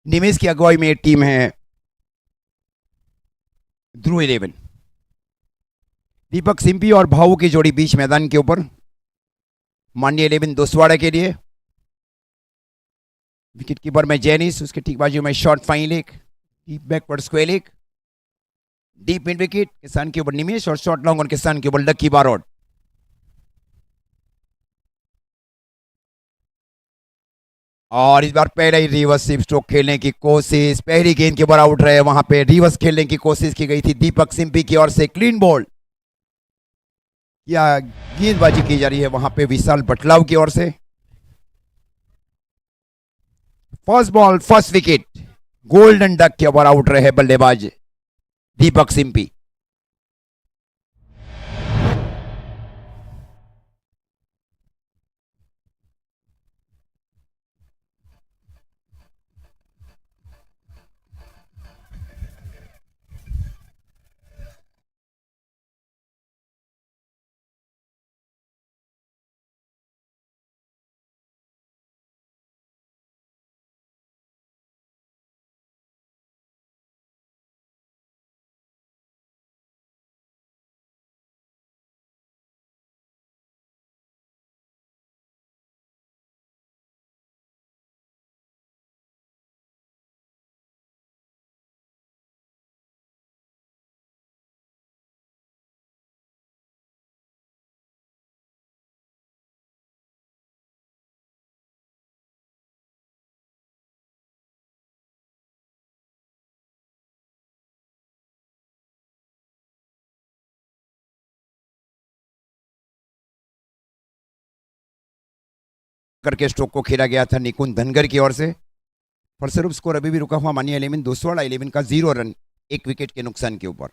निमेश की अगुवाई में टीम है ध्रुव 11। दीपक सिंपी और भाऊ की जोड़ी बीच मैदान के ऊपर। मान्य 11 दोसवाड़ा के लिए। विकेट कीपर में जेनिस, उसके ठीक बाजू में short fine leg, deep backward square leg, deep mid wicket किसान के ऊपर निमेश और शॉर्ट लॉन्ग और किसान के ऊपर लकी बारोट। और इस बार पहले ही रिवर्स स्वीप स्ट्रोक खेलने की कोशिश, पहली गेंद के ऊपर आउट रहे, वहां पे रिवर्स खेलने की कोशिश की गई थी दीपक सिंपी की ओर से। क्लीन बॉल या गेंदबाजी की जा रही है वहां पे विशाल बटलाव की ओर से। First ball first wicket, golden duck के ऊपर आउट रहे बल्लेबाज दीपक सिंपी। करके स्ट्रोक को खेला गया था निकुंज धनगर की ओर से। फलस्वरूप स्कोर अभी भी रुका हुआ मानिए 11 दोसवाड़ा 11 का 0 रन, एक विकेट के नुकसान के ऊपर।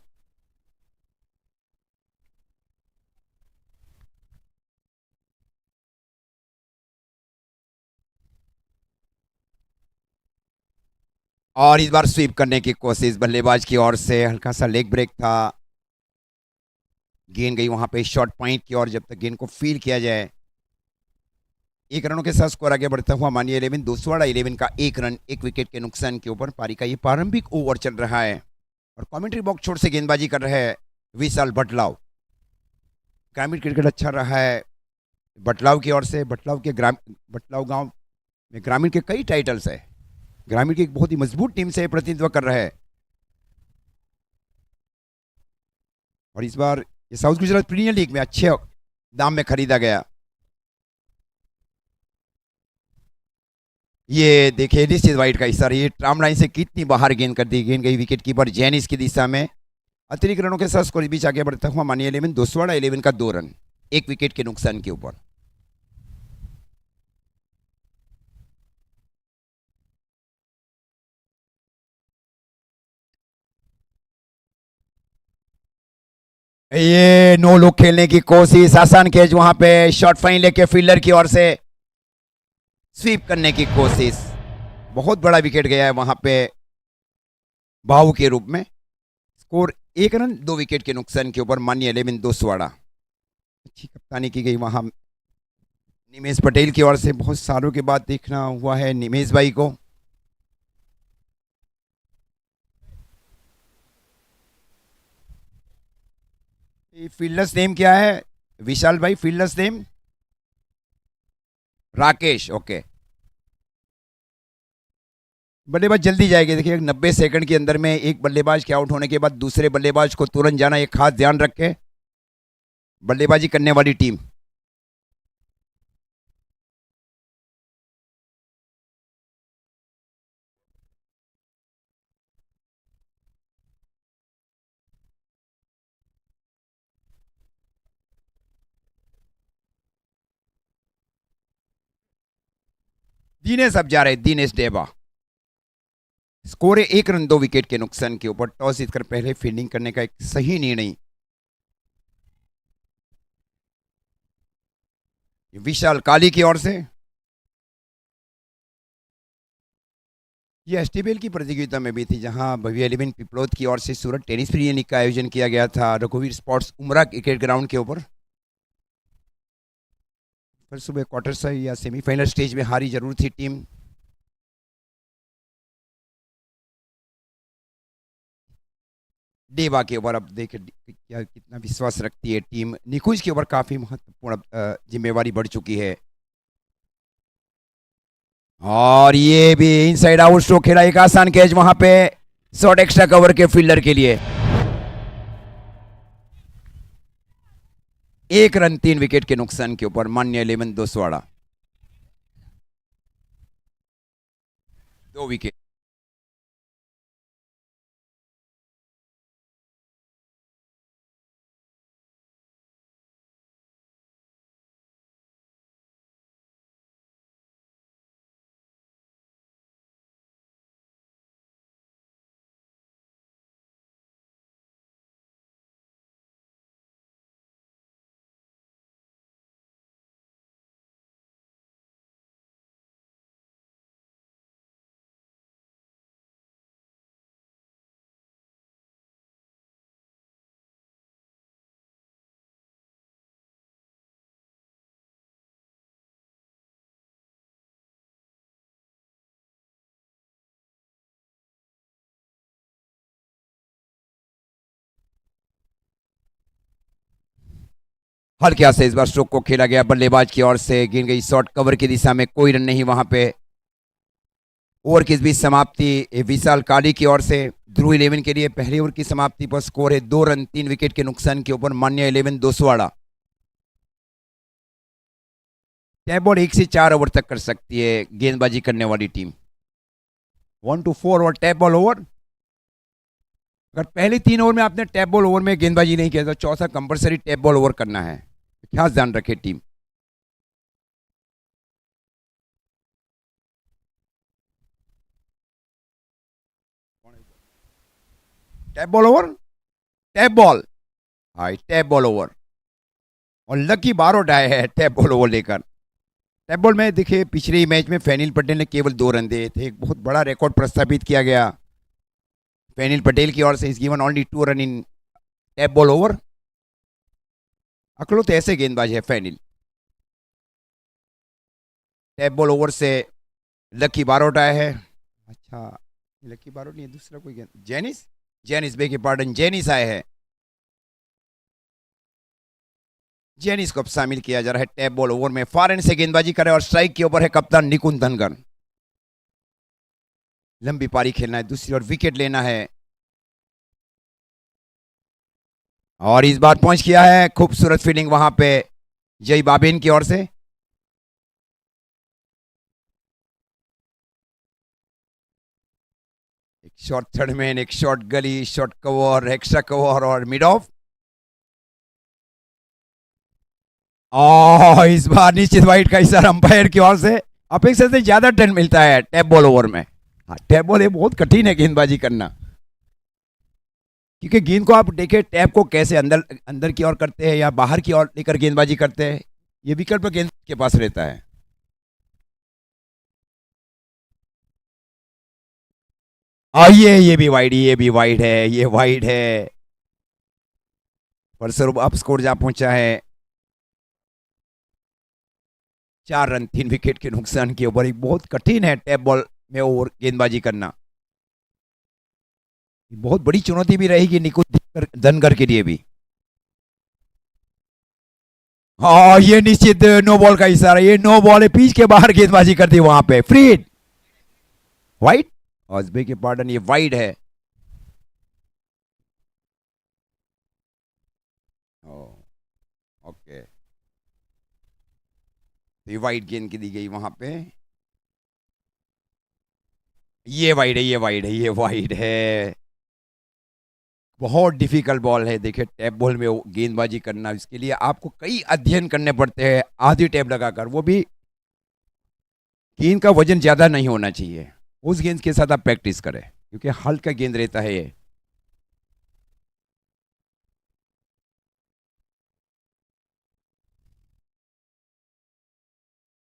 और इस बार स्वीप करने की कोशिश बल्लेबाज की ओर से, हल्का सा लेग ब्रेक था। गेंद गई वहां पे शॉर्ट पॉइंट की ओर, जब तक गेंद को फील किया जाए। 1 रनों के साथ स्कोर आगे बढ़ता हुआ मानिए 11 दोसवाड़ा 11 का 1 रन, एक विकेट के नुकसान के ऊपर। पारी का ये प्रारंभिक ओवर चल रहा है और कमेंट्री बॉक्स छोर से गेंदबाजी कर रहे हैं विशाल बटलाव। ग्रामीण क्रिकेट अच्छा रहा है बटलाव की ओर से। बटलाव गांव में ग्रामीण के कई टाइटल्स है। ग्रामीण की एक बहुत ही मजबूत टीम से प्रतिनिधित्व कर रहे हैं। और इस बार ये साउथ गुजरात प्रीमियर लीग में अच्छे दाम में खरीदा गया। ये देखिए निश्चित वाइड का इशारा, ये ट्राम लाइन से कितनी बाहर गेंद कर दी। गेंद गई विकेट कीपर जैनिस की दिशा में। अतिरिक्त रनों के साथ स्कोर बीच आगे बढ़ता हुआ मानिए 11 दोसवाड़ा 11 का 2 रन, एक विकेट के नुकसान के ऊपर। ये नो लुक खेलने की कोशिश, आसान कैच वहां पे, शॉर्ट फाइन लेके फील्डर की ओर से स्वीप करने की कोशिश। बहुत बड़ा विकेट गया है वहां पे भाऊ के रूप में। स्कोर 1 रन 2 विकेट के नुकसान के ऊपर मानिए 11 दोसवाड़ा। अच्छी कप्तानी की गई वहां निमेश पटेल की ओर से। बहुत सालों के बाद देखना हुआ है निमेश भाई को। फील्डर्स नेम क्या है विशाल भाई? Fielders name Rakesh, okay. बल्लेबाज जल्दी जाएगी। देखिए 90 सेकंड के अंदर में एक बल्लेबाज के आउट होने के बाद दूसरे बल्लेबाज को तुरंत जाना, एक खास ध्यान रखे बल्लेबाजी करने वाली टीम। दिनेश अब जा रहे, दिनेश डेबा। स्कोर है 1 रन 2 विकेट के नुकसान के ऊपर। टॉस जीतकर पहले फील्डिंग करने का एक सही निर्णय विशाल काली की ओर से। यह एसटीपीएल की प्रतियोगिता में भी थी, जहां भव्य 11 पिपलोद की ओर से सूरत टेनिस प्रीमियर लीग का आयोजन किया गया था रघुवीर स्पोर्ट्स उमरा क्रिकेट ग्राउंड के ऊपर। फिर सुबह क्वार्टर से या सेमीफाइनल स्टेज में हारी जरूर थी टीम। देवा के ऊपर अब देखे क्या कितना विश्वास रखती है टीम। निकुंज के ऊपर काफी महत्वपूर्ण जिम्मेवारी बढ़ चुकी है। और ये भी इनसाइड आउट स्ट्रोक खेला, एक आसान कैच वहां पे शॉर्ट एक्स्ट्रा कवर के फील्डर के लिए। 1 रन 3 विकेट के नुकसान के ऊपर मान्य 11 दोसवाड़ा 2 विकेट। हल्के हाथ से इस बार स्ट्रोक को खेला गया, बल्लेबाज की ओर से गिर गई शॉर्ट कवर की दिशा में, कोई रन नहीं वहां पे। ओवर की इस बीच समाप्ति विशाल काली की ओर से ध्रुव 11 के लिए पहली ओवर की समाप्ति पर स्कोर है 2 रन 3 विकेट के नुकसान के ऊपर मान्य 11 दोसवाड़ा। टैप बॉल 1 से 4 ओवर तक कर सकती है गेंदबाजी करने वाली टीम। 1 to 4 और टैप बॉल ओवर। अगर पहले 3 ओवर में आपने टैप बॉल ओवर में गेंदबाजी नहीं किया तो चौथा कंपलसरी टैप बॉल ओवर करना है, खास ध्यान रखे team. Tap ball over, tap ball, हाँ टैप बॉल ओवर। और लकी बारोट आए हैं टैप बॉल ओवर लेकर। टैप बॉल में देखिए पिछले मैच में फैनिल पटेल ने केवल 2 रन दिए थे, एक बहुत बड़ा रिकॉर्ड प्रस्थापित किया गया फैनिल पटेल की ओर से। इस given only 2 run in tap ball over. अकलो तो ऐसे गेंदबाज है फैनिल। टैप बॉल ओवर से लकी बारोट आया है। अच्छा लकी बारोट नहीं, दूसरा कोई गेंद, जेनिस, जेनिस बे के पार्डन, जेनिस आए हैं। जेनिस को अब शामिल किया जा रहा है टैप बॉल ओवर में। फार एंड से गेंदबाजी करे और स्ट्राइक के ऊपर है कप्तान निकुंज धनगर। लंबी पारी खेलना है, दूसरी ओर विकेट लेना है। और इस बार पहुंच किया है, खूबसूरत फील्डिंग वहां पे जय बाबेन की ओर से। एक शॉट थर्ड मैन, एक शॉट गली, शॉट कवर, एक्स्ट्रा कवर और मिड ऑफ। और इस बार निश्चित वाइट का इशारा अंपायर की ओर से। अपेक्षा से ज्यादा टर्न मिलता है टैप बॉल ओवर में। हाँ टैप बॉल ये बहुत कठिन है गेंदबाजी करना, क्योंकि गेंद को आप देखें टैप को कैसे अंदर अंदर की ओर करते हैं या बाहर की ओर लेकर गेंदबाजी करते हैं, ये विकल्प गेंद के पास रहता है। ये भी वाइड, ये भी वाइड है, ये वाइड है। फलस्वरूप अब स्कोर जहां पहुंचा है 4 रन 3 विकेट के नुकसान के ऊपर। बहुत कठिन है टैप बॉल में ओवर गेंदबाजी करना, बहुत बड़ी चुनौती भी रहेगी निकुंज धनगर के लिए भी। हाँ ये निश्चित नो बॉल का इशारा, ये नो बॉल है, पिच के बाहर गेंदबाजी कर दी वहां पे, फ्री वाइड। ऑजबे के पार्डन, ये वाइड है। ओके, ये वाइड गेंद की दी गई वहां पे। ये वाइड है, ये वाइड है, ये वाइड है। बहुत डिफिकल्ट बॉल है। देखिए टैप बॉल में गेंदबाजी करना, इसके लिए आपको कई अध्ययन करने पड़ते हैं आधी टैप लगाकर, वो भी गेंद का वजन ज्यादा नहीं होना चाहिए। उस गेंद के साथ आप प्रैक्टिस करें, क्योंकि हल्का गेंद रहता है ये।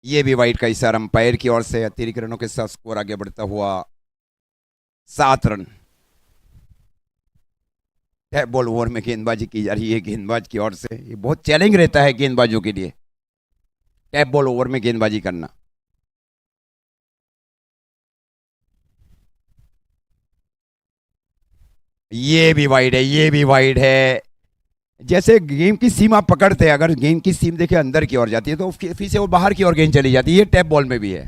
ये भी वाइड का इशारा अंपायर की ओर से। अतिरिक्त रनों के साथ स्कोर आगे बढ़ता हुआ 7 रन। टैप बॉल ओवर में गेंदबाजी की जा रही है गेंदबाज की ओर से। ये बहुत चैलेंज रहता है गेंदबाजों के लिए टैप बॉल ओवर में गेंदबाजी करना। ये भी वाइड है, ये भी वाइड है। जैसे गेम की सीम आप पकड़ते हैं, अगर गेम की सीम देखे अंदर की ओर जाती है तो फिर से वो बाहर की ओर गेंद चली जाती है। ये टैप बॉल में भी है।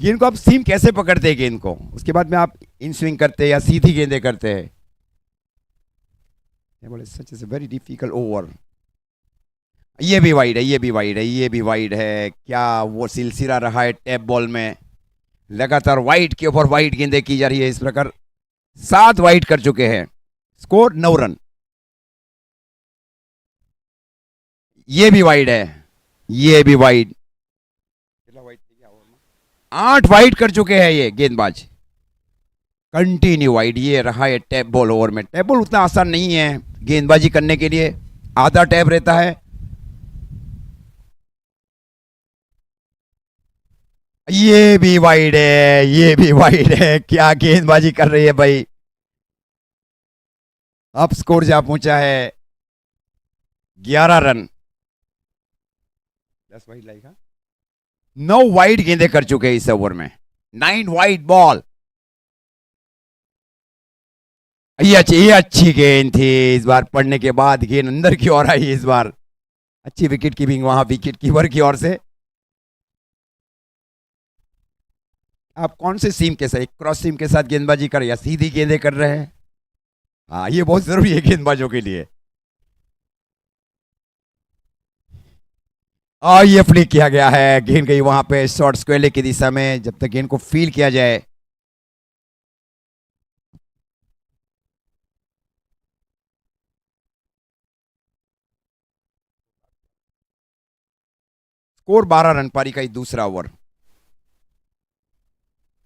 गेंद को आप सीम कैसे पकड़ते हैं गेंद को, उसके बाद में आप इन स्विंग करते हैं या सीधी गेंदें करते हैं। Such is very difficult over. ये भी वाइड है, ये भी वाइड है, ये भी वाइड है। क्या वो सिलसिला रहा है टैप बॉल में, लगातार वाइड के ऊपर वाइड गेंदें की जा रही है। इस प्रकार 7 वाइड कर चुके हैं, स्कोर 9 रन। ये भी वाइड है, ये भी वाइड। 8 वाइड कर चुके हैं ये गेंदबाज, कंटिन्यू वाइड। ये रहा है टैप बॉल ओवर में। टैप बॉल उतना आसान नहीं है गेंदबाजी करने के लिए, आधा टैप रहता है। ये भी वाइड है, ये भी वाइड है। क्या गेंदबाजी कर रही है भाई। अब स्कोर जा पहुंचा है 11 रन। 10 वाइड लाएगा, 9 वाइड गेंदें कर चुके हैं इस ओवर में, 9 वाइड बॉल। ये अच्छी गेंद थी। इस बार पढ़ने के बाद गेंद अंदर की ओर आई। इस बार अच्छी विकेट कीपिंग वहां विकेट कीपर की ओर से। आप कौन से सीम के साथ, क्रॉस सीम के साथ गेंदबाजी कर या सीधी गेंदें कर रहे हैं। हाँ, ये बहुत जरूरी है गेंदबाजों के लिए। और ये फ्लिक किया गया है, गेंद गई वहां पे शॉर्ट स्क्वेयर की दिशा में। जब तक गेंद को फील किया जाए। स्कोर 12 रन, पारी का दूसरा ओवर।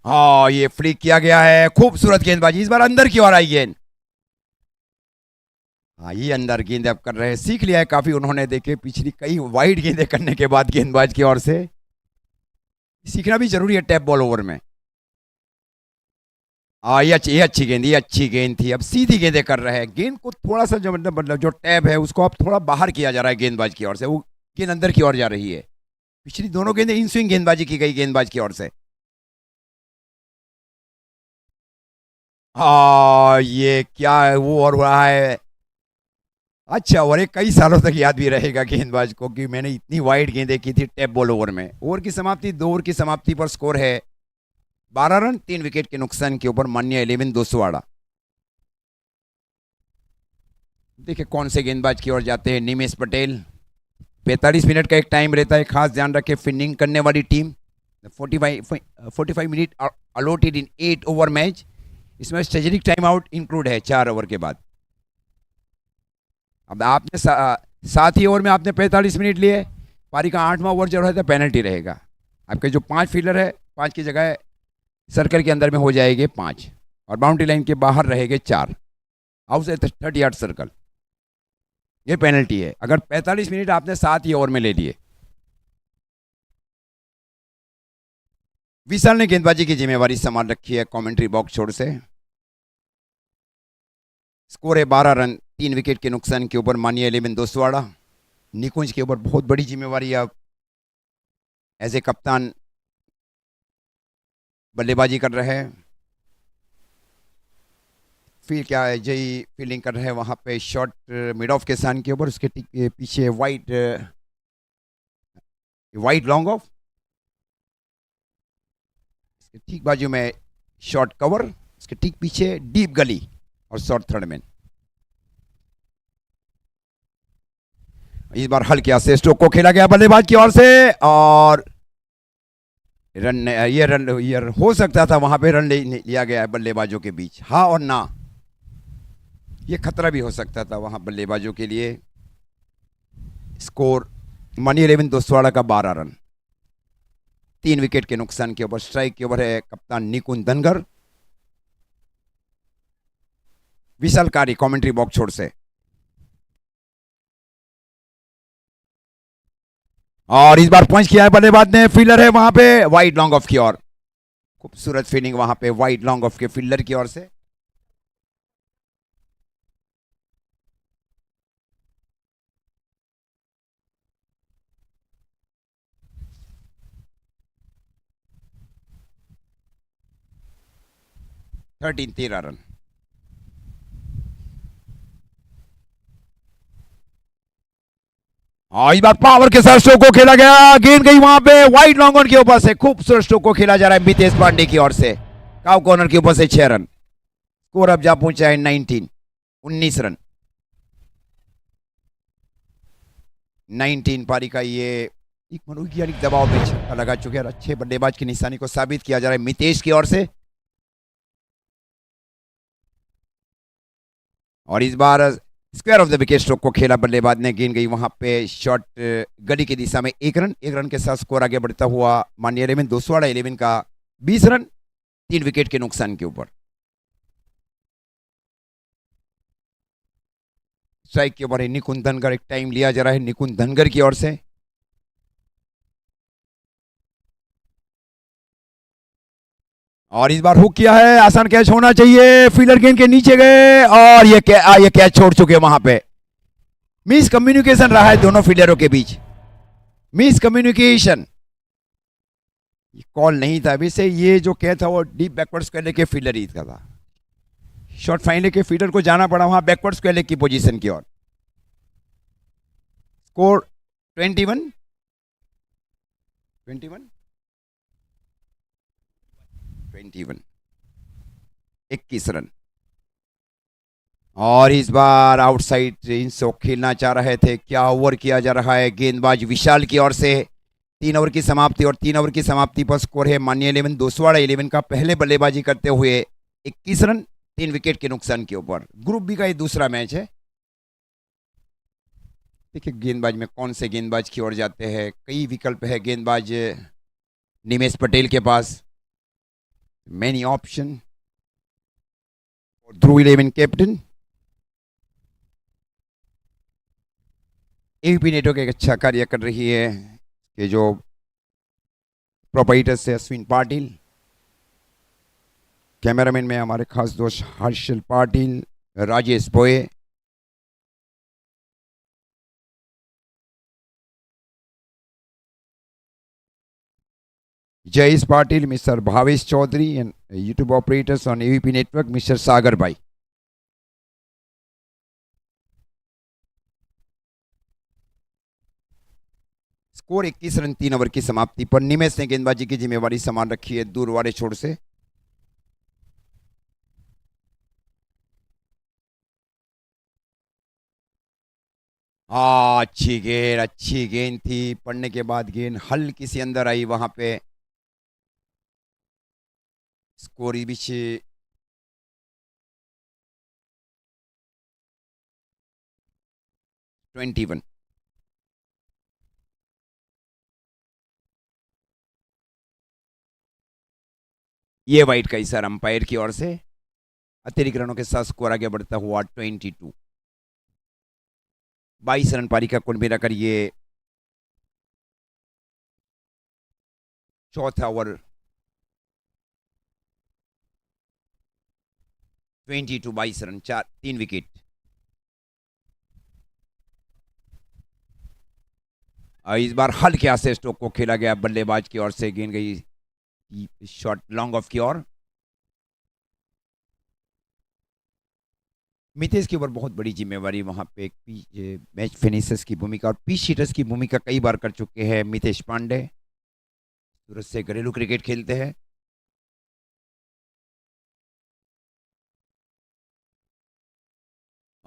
हाँ, ये फ्लिक किया गया है, खूबसूरत गेंदबाजी। इस बार अंदर की ओर आई गेंद। हाँ, ये अंदर गेंद अब कर रहे हैं, सीख लिया है काफी उन्होंने। देखे पिछली कई वाइड गेंदें करने के बाद गेंदबाज की ओर से, सीखना भी जरूरी है टैप बॉल ओवर में। ये अच्छी गेंद, ये अच्छी गेंद थी। अब सीधी गेंदें कर रहे हैं, गेंद को थोड़ा सा जो मतलब जो टैप है उसको अब थोड़ा बाहर किया जा रहा है गेंदबाज की ओर से, वो गेंद अंदर की ओर जा रही है। पिछली दोनों गेंदें इन स्विंग गेंदबाजी की गई गेंदबाज की ओर से। ये क्या है वो और रहा है। अच्छा, और एक कई सालों तक याद भी रहेगा गेंदबाज को कि मैंने इतनी वाइड गेंदें की थी टैप बॉल ओवर में। ओवर की समाप्ति, 2 ओवर की समाप्ति पर स्कोर है 12 रन 3 विकेट के नुकसान के ऊपर मान्य 11 दोसवाड़ा। देखिए कौन से गेंदबाज की ओर जाते हैं। निमेश पटेल। 45 मिनट का एक टाइम रहता है, खास ध्यान रखें फील्डिंग करने वाली टीम। 45 मिनट अलॉटेड इन 8 ओवर मैच। इसमें स्ट्रेटेजिक टाइम आउट इंक्लूड है 4 ओवर के बाद। अब आपने 7 ही ओवर में आपने 45 मिनट लिए। पारी का 8वां ओवर जब रहता है पेनल्टी रहेगा। आपके जो 5 फील्डर है, 5 की जगह सर्कल के अंदर में हो जाएंगे 5 और बाउंड्री लाइन के बाहर रहेंगे 4। आउटसाइड 30 यार्ड सर्कल, ये पेनल्टी है अगर 45 मिनट आपने 7 ही ओवर में ले लिए। विशाल ने गेंदबाजी की जिम्मेवारी संभाल रखी है कमेंट्री बॉक्स छोड़ से। स्कोर है 12 रन 3 विकेट के नुकसान के ऊपर मानिए 11 दोसवाड़ा। निकुंज के ऊपर बहुत बड़ी जिम्मेवारी अब एज ए कप्तान बल्लेबाजी कर रहे हैं। फील क्या है, जय फील्डिंग कर रहे हैं वहां पे शॉट मिड ऑफ के सान के ऊपर। उसके पीछे वाइड वाइड लॉन्ग ऑफ, ठीक बाजू में शॉर्ट कवर, उसके ठीक पीछे डीप गली और शॉर्ट थर्ड मैन। इस बार हल्के से स्ट्रोक को खेला गया बल्लेबाज की ओर से और रन, ये हो सकता था वहां पे रन लिया गया है बल्लेबाजों के बीच, हाँ और ना। ये खतरा भी हो सकता था वहां बल्लेबाजों के लिए। स्कोर मनी 11 दोसवाड़ा का 12 रन 3 विकेट के नुकसान के ऊपर। स्ट्राइक के ऊपर है कप्तान निकुंज धनगर। विशालकारी कमेंट्री बॉक्स छोड़ से। और इस बार पंच किया है बल्लेबाज ने, फील्डर है वहां पे वाइड लॉन्ग ऑफ की ओर। खूबसूरत फील्डिंग वहां पे वाइड लॉन्ग ऑफ के फील्डर की ओर से। Thirteen 13 run. और इस बार पावर के साथ स्ट्रोक को खेला गया, गेंद गई वहां पे वाइड लॉन्ग ऑन के ऊपर से, खूबसूरत स्ट्रोक को खेला जा रहा है मितेश पांडे की ओर से, काउ कॉर्नर के ऊपर से 6 रन। स्कोर अब जा पहुंचा है 19 रन। 19 पारी का ये एक मनोवैज्ञानिक दबाव में छक्का लगा चुके हैं। अच्छे बल्लेबाज की निशानी को साबित किया जा रहा है मितेश की ओर से। और इस बार square off the wicket stroke को खेला बल्लेबाज ने, गेंद गई वहां पे शॉट गली की दिशा में, 1 रन के साथ स्कोर आगे बढ़ता हुआ माननीय 11 दोस्तवाड़ा 11 का 20 रन 3 विकेट के नुकसान के ऊपर। स्ट्राइक के ऊपर निकुंज धनगर, एक टाइम लिया जा रहा है निकुंज धनगर की ओर से। और इस बार हुक किया है, आसान कैच होना चाहिए, फील्डर गेंद के नीचे गए और ये कैच छोड़ चुके वहां पे। मिस कम्युनिकेशन रहा है दोनों फील्डरों के बीच, मिस कम्युनिकेशन, कॉल नहीं था। वैसे ये जो कैच था वो डीप बैकवर्ड स्क्वायर के फील्डर ही का था, शॉर्ट फाइनल के फील्डर को जाना पड़ा वहां बैकवर्ड स्क्वायर की पोजीशन की ओर। Score 21 21 run. और इस बार आउटसाइड इनसे खेलना चाह रहे थे, क्या ओवर किया जा रहा है, गेंदबाज विशाल की ओर से। 3 ओवर की समाप्ति, और 3 ओवर की समाप्ति पर स्कोर है माननीय 11 दोस्तवाड़ा 11 का पहले बल्लेबाजी करते हुए 21 रन 3 विकेट के नुकसान के ऊपर। ग्रुप बी का ये दूसरा मैच है। देखिए गेंदबाज में कौन से गेंदबाज की ओर जाते हैं, कई विकल्प है गेंदबाज निमेश पटेल के पास, मैनी ऑप्शन। ध्रुव 11 कैप्टन, एबीपी नेटवर्क एक अच्छा कार्य कर रही है कि जो प्रोपाइटर्स है अश्विन पाटिल, कैमरामैन में हमारे खास दोस्त Harshal Patil, Rajesh Boye, Jayesh Patil, mister Bhavesh Chaudhary, and YouTube operators on ABP network mister Sagar bhai. Score 21 run 3 over की समाप्ति पर। निमेश ने गेंदबाजी की जिम्मेवारी संभाल रखी है दूर वाले छोर से। अच्छी गेंद थी, पड़ने के बाद गेंद हल्की सी अंदर आई वहां पे। स्कोर बीच 21। ये वाइट का इशारा अंपायर की ओर से। अतिरिक्त रनों के साथ स्कोर आगे बढ़ता हुआ 22। 22 रन पारी का कुल मिलाकर ये चौथा ओवर। 22 run 3 wicket. इस बार हल्के से स्ट्रोक को खेला गया बल्लेबाज की ओर से, गेंद गई शॉट लॉन्ग ऑफ की ओर। मितेश के ऊपर बहुत बड़ी जिम्मेवारी वहां पे मैच फिनिशर्स की भूमिका और पीच शीटर्स की भूमिका कई बार कर चुके हैं मितेश पांडे। सूरत से घरेलू क्रिकेट खेलते हैं।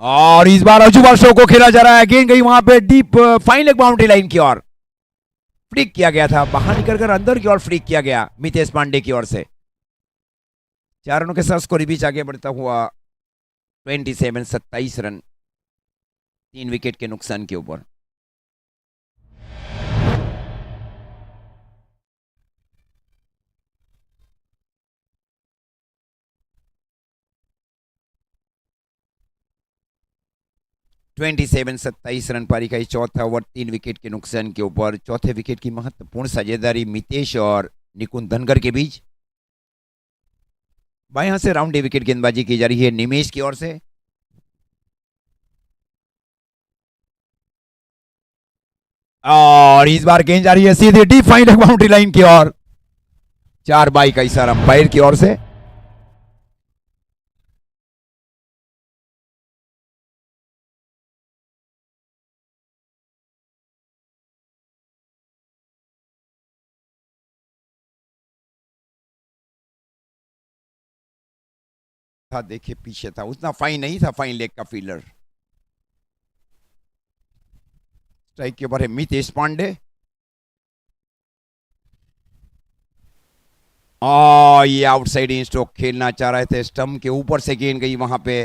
और इस बार अजूबा शो को खेला जा रहा है, गेंद गई वहां पे deep fine leg boundary line की ओर। फ्लिक किया गया था, बाहर निकलकर अंदर की ओर फ्लिक किया गया मितेश पांडे की ओर से। 4 रनों के साथ स्कोर बीच आगे बढ़ता हुआ 27 रन 3 विकेट के नुकसान के ऊपर। ट्वेंटी 27 रन पारी का चौथा ओवर 3 विकेट के नुकसान के ऊपर। चौथे विकेट की महत्वपूर्ण साझेदारी मितेश और निकुंज धनगर के बीच। बाएं से राउंड विकेट गेंदबाजी की जा रही है निमेश की ओर से। और इस बार गेंद जा रही है सीधे डीप फाइन बाउंड्री लाइन की ओर। 4 बाई का इशारा अंपायर की ओर से। था, देखिए पीछे था, उतना फाइन नहीं था फाइन लेग का फील्डर। स्ट्राइक के ऊपर है मितेश पांडे। ये आउटसाइड इन स्ट्रोक खेलना चाह रहे थे, स्टंप के ऊपर से गेंद गई वहां पे।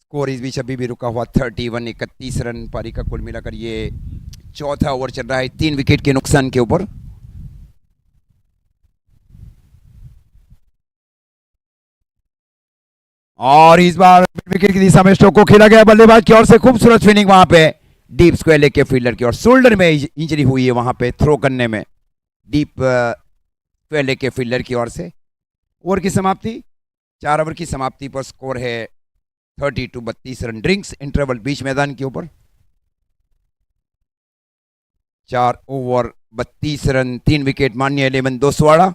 स्कोर इस बीच अभी भी रुका हुआ 31, 31 रन। पारी का कुल मिलाकर ये चौथा ओवर चल रहा है 3 विकेट के नुकसान के ऊपर। और इस बार विकेट की दिशा में स्ट्रोक को खेला गया बल्लेबाज की ओर से, खूबसूरत फिनिंग वहां पे डीप स्क्वायर लेग के फील्डर की ओर। शोल्डर में इंजरी हुई है वहां पे थ्रो करने में, डीप स्क्वायर लेग के फील्डर की ओर से। ओवर की समाप्ति, 4 ओवर की समाप्ति पर स्कोर है 32 रन। ड्रिंक्स इंटरवल बीच मैदान के ऊपर। 4 ओवर 32 रन, 3 विकेट मान्य 11 दोसवाड़ा।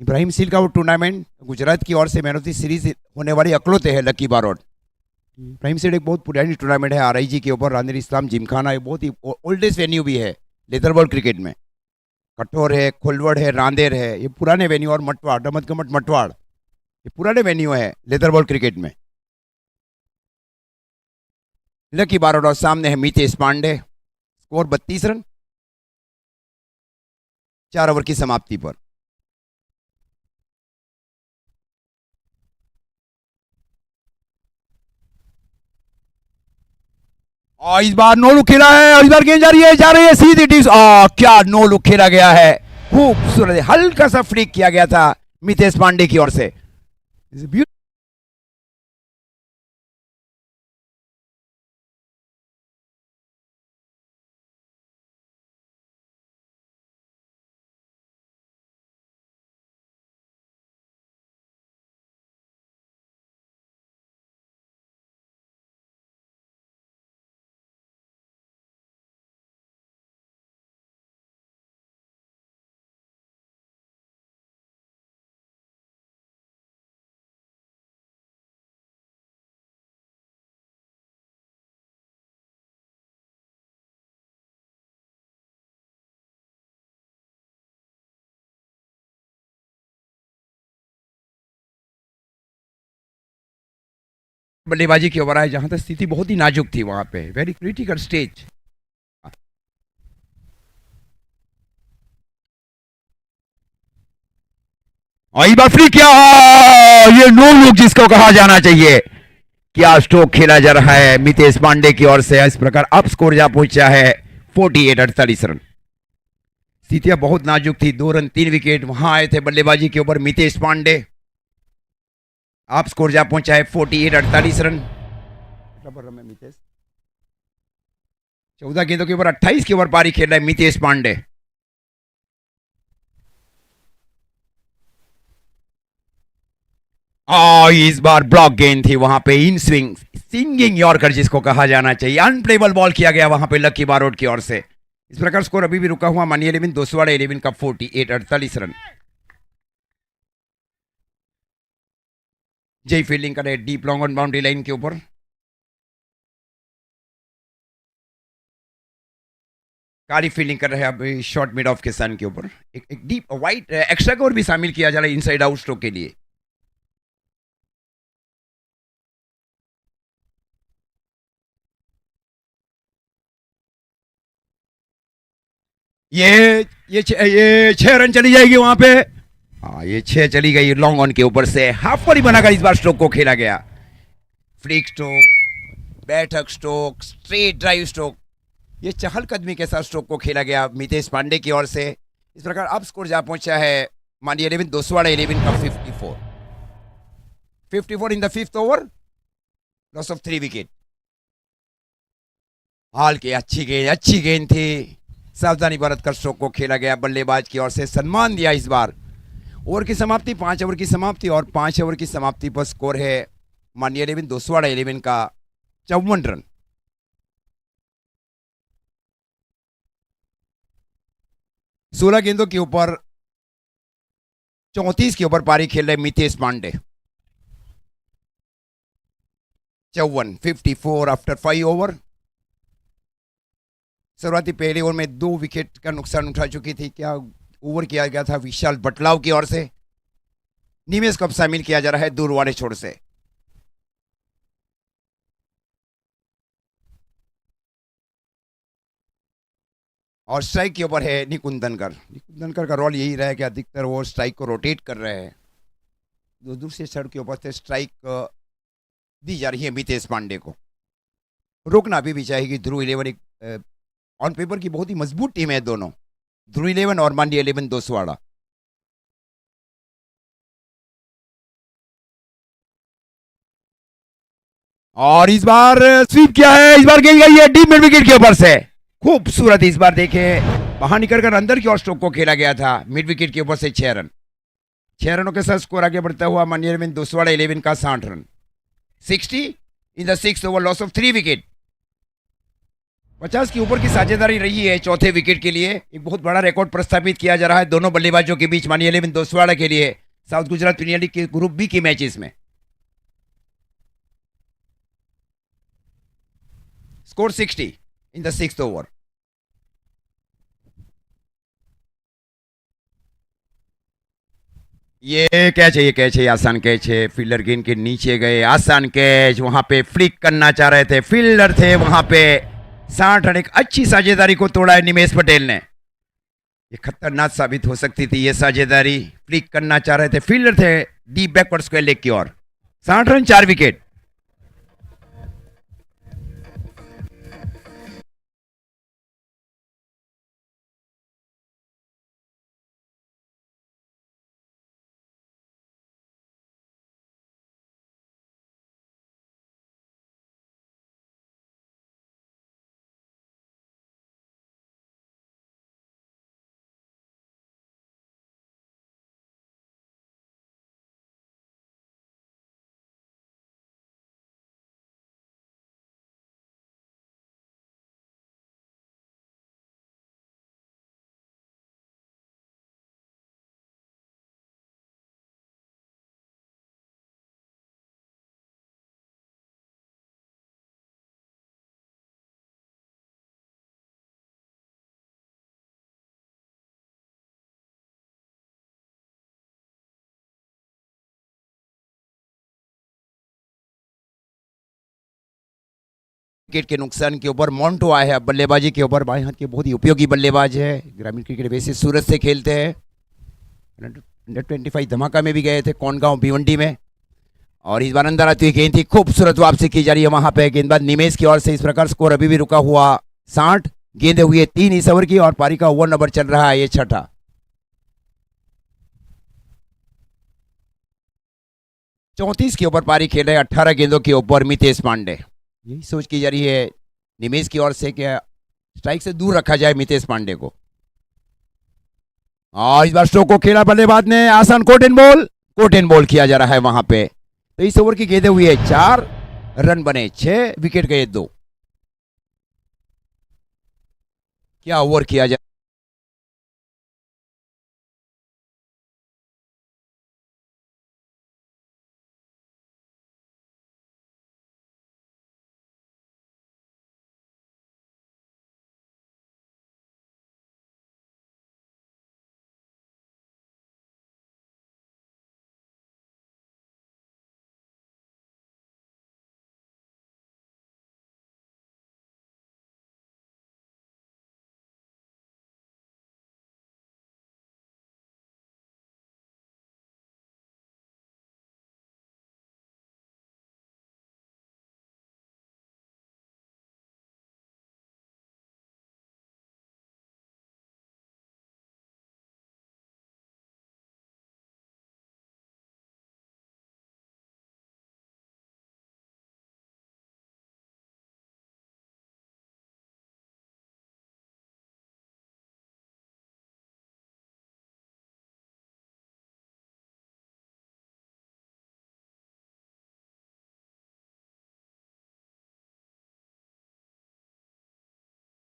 इब्राहिम सील का वो टूर्नामेंट गुजरात की ओर से मैन ऑफ द सीरीज होने वाली अकलौते है लकी बारोट। इब्राहिम सील एक बहुत पुरानी टूर्नामेंट है आरआईजी के ऊपर, रानीर इस्लाम जिमखाना, ये बहुत ही ओल्डेस्ट वेन्यू भी है लेदर बॉल क्रिकेट में। कठोर है, खोलवड़ है, रांदेर है, ये पुराने वेन्यू। और मटवाड़, डमतगमट मटवाड़, ये पुराने वेन्यू है लेदर बॉल क्रिकेट में। लकी बारोट और सामने है Mitesh Pandey. Score 32 run, 4 over की समाप्ति पर। और इस बार नो लुक खेला है, और इस बार गेंद जा रही है सीधी डिश। क्या नो लुक खेला गया है, खूबसूरत हल्का सा फ्लिक किया गया था मितेश पांडे की ओर से। बल्लेबाजी की ओवर आए जहां तक स्थिति बहुत ही नाजुक थी वहां पे, वेरी क्रिटिकल स्टेज। और इस बार फ्री किया, ये नो लुक जिसको कहा जाना चाहिए। क्या स्ट्रोक खेला जा रहा है मितेश पांडे की ओर से। इस प्रकार अब स्कोर जा पहुंचा है 48 रन। स्थितियां बहुत नाजुक थी, 2 रन 3 विकेट वहां आए थे बल्लेबाजी के ऊपर मितेश पांडे। आप स्कोर जा पहुंचा है 48 रन। मितेश 14 गेंदों के ऊपर 28 के ओवर पारी खेल रहा है मितेश पांडे। इस बार ब्लॉक गेंद थी वहां पे, इन स्विंग सिंगिंग यॉर्कर जिसको कहा जाना चाहिए, अनप्लेबल बॉल किया गया वहां पे लकी बारोट की ओर से। इस प्रकार स्कोर अभी भी रुका हुआ मानिए 11 दोसवाड़ा 11 का 48 48 रन। जय फील्डिंग करे deep long on boundary line के ऊपर। काली फील्डिंग कर रहे हैं अभी शॉर्ट मिड ऑफ के सन के ऊपर। एक डीप वाइट एक्स्ट्रा कोर भी शामिल किया जा रहा है इनसाइड आउट स्ट्रोक के लिए। ये 6 रन चली जाएगी वहां पे। हाँ, ये 6 चली गई लॉन्ग ऑन के ऊपर से। हाफ पर ही बनाकर इस बार स्ट्रोक को खेला गया। फ्लिक स्ट्रोक, बैठक स्ट्रोक, स्ट्रेट ड्राइव स्ट्रोक, ये चहलकदमी के साथ स्ट्रोक को खेला गया मितेश पांडे की ओर से। इस प्रकार अब स्कोर जा पहुंचा है मानिए 11 दोसवाड़ा 11 का 54 in the fifth over, loss of 3 wicket. हाल की अच्छी गेंद थी, सावधानी बरत कर स्ट्रोक को खेला गया। बल्लेबाज की ओर से सम्मान दिया इस बार। ओवर की समाप्ति 5 ओवर की समाप्ति, और 5 ओवर की समाप्ति पर स्कोर है मानिए 11 दोसवाड़ा 11 का 54 रन। सोलह गेंदों के ऊपर 34 के ऊपर पारी खेल रहे मितेश पांडे। 54 after 5 over. शुरुआती पहले ओवर में 2 विकेट का नुकसान उठा चुकी थी। क्या ओवर किया गया था विशाल बटलाव की ओर से। निमेश को अब शामिल किया जा रहा है दूर वाले छोर से। और स्ट्राइक के ऊपर है निकुंदनकर का रोल यही रहा है कि अधिकतर वो स्ट्राइक को रोटेट कर रहे हैं। दूसरे छड़ के ऊपर से स्ट्राइक दी जा रही है मितेश पांडे को। रोकना अभी भी चाहेगी ध्रुव 11। एक ऑन पेपर की बहुत ही मजबूत टीम है दोनों, ध्रुव 11 और मांडी 11 दोसवाड़ा। और इस बार स्वीप किया है, इस बार गेंद गई है डीप मिड विकेट के ऊपर से। खूबसूरत इस बार देखे बाहर निकलकर अंदर की ओर स्ट्रोक को खेला गया था मिड विकेट के ऊपर से। 6 रन, 6 रनों के साथ स्कोर आगे बढ़ता हुआ मानिए 11 दोसवाड़ा 11 का 60 run. 60 in the 6th over, loss of 3 wicket. 50 के ऊपर की साझेदारी रही है चौथे विकेट के लिए। एक बहुत बड़ा रिकॉर्ड प्रस्थापित किया जा रहा है दोनों बल्लेबाजों के बीच मानिए 11 दोसवाड़ा के लिए साउथ गुजरात प्रीमियर लीग के ग्रुप बी की मैचेस में। Score 60 in the 6th over. ये कैच है आसान कैच है। फील्डर गेंद के नीचे गए, आसान कैच। वहां पे फ्लिक करना चाह रहे थे, फील्डर थे वहां पे। 60 रन, एक अच्छी साझेदारी को तोड़ा है निमेश पटेल ने। ये खतरनाक साबित हो सकती थी ये साझेदारी। फ्लिक करना चाह रहे थे, फील्डर थे डीप बैकवर्ड स्क्वायर लेग की ओर। 60 रन 4 विकेट। विकेट के नुकसान के ऊपर मोंटो आया है बल्लेबाजी के ऊपर। बाएं हाथ के बहुत ही उपयोगी बल्लेबाज है। ग्रामीण क्रिकेट वैसे सूरत से खेलते हैं। अंडर 25 धमाका में भी गए थे कोनगांव भिवंडी में। और इस बार अंदर आती हुई गेंद थी, खूबसूरत वापसी की जा रही है वहां पे गेंदबाज निमेश की ओर से। इस प्रकार स्कोर अभी भी रुका हुआ 60। गेंदें हुई है 3 इस ओवर की और पारी का ओवर नंबर चल रहा है ये 6ठा। चौंतीस के ऊपर पारी खेल रहे 18 गेंदों के ऊपर मितेश पांडे। यही सोच की जा रही है निमेश की ओर से क्या स्ट्राइक से दूर रखा जाए मितेश पांडे को। और इस बार स्ट्रोक को खेला बल्लेबाज ने, आसान कोट एंड बॉल किया जा रहा है वहां पे। तो इस ओवर की गेंदें हुई है 4 रन बने 6 विकेट गए 2। क्या ओवर किया जाए।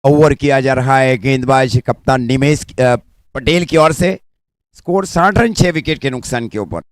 ओवर किया जा रहा है गेंदबाज कप्तान निमेश पटेल की ओर से। स्कोर 60 रन 6 विकेट के नुकसान के ऊपर।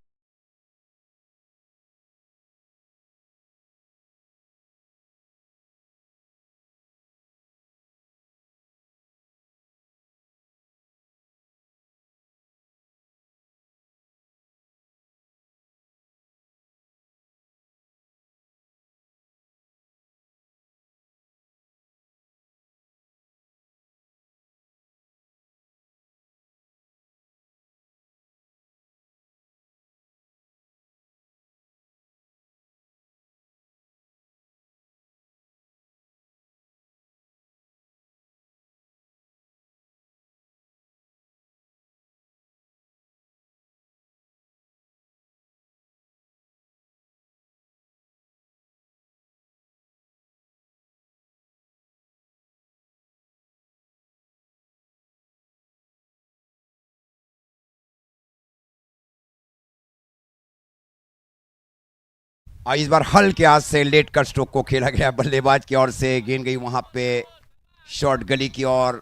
इस बार हल्के हाथ से लेट कर स्ट्रोक को खेला गया बल्लेबाज की ओर से। गेंद गई वहां पे शॉर्ट गली की ओर।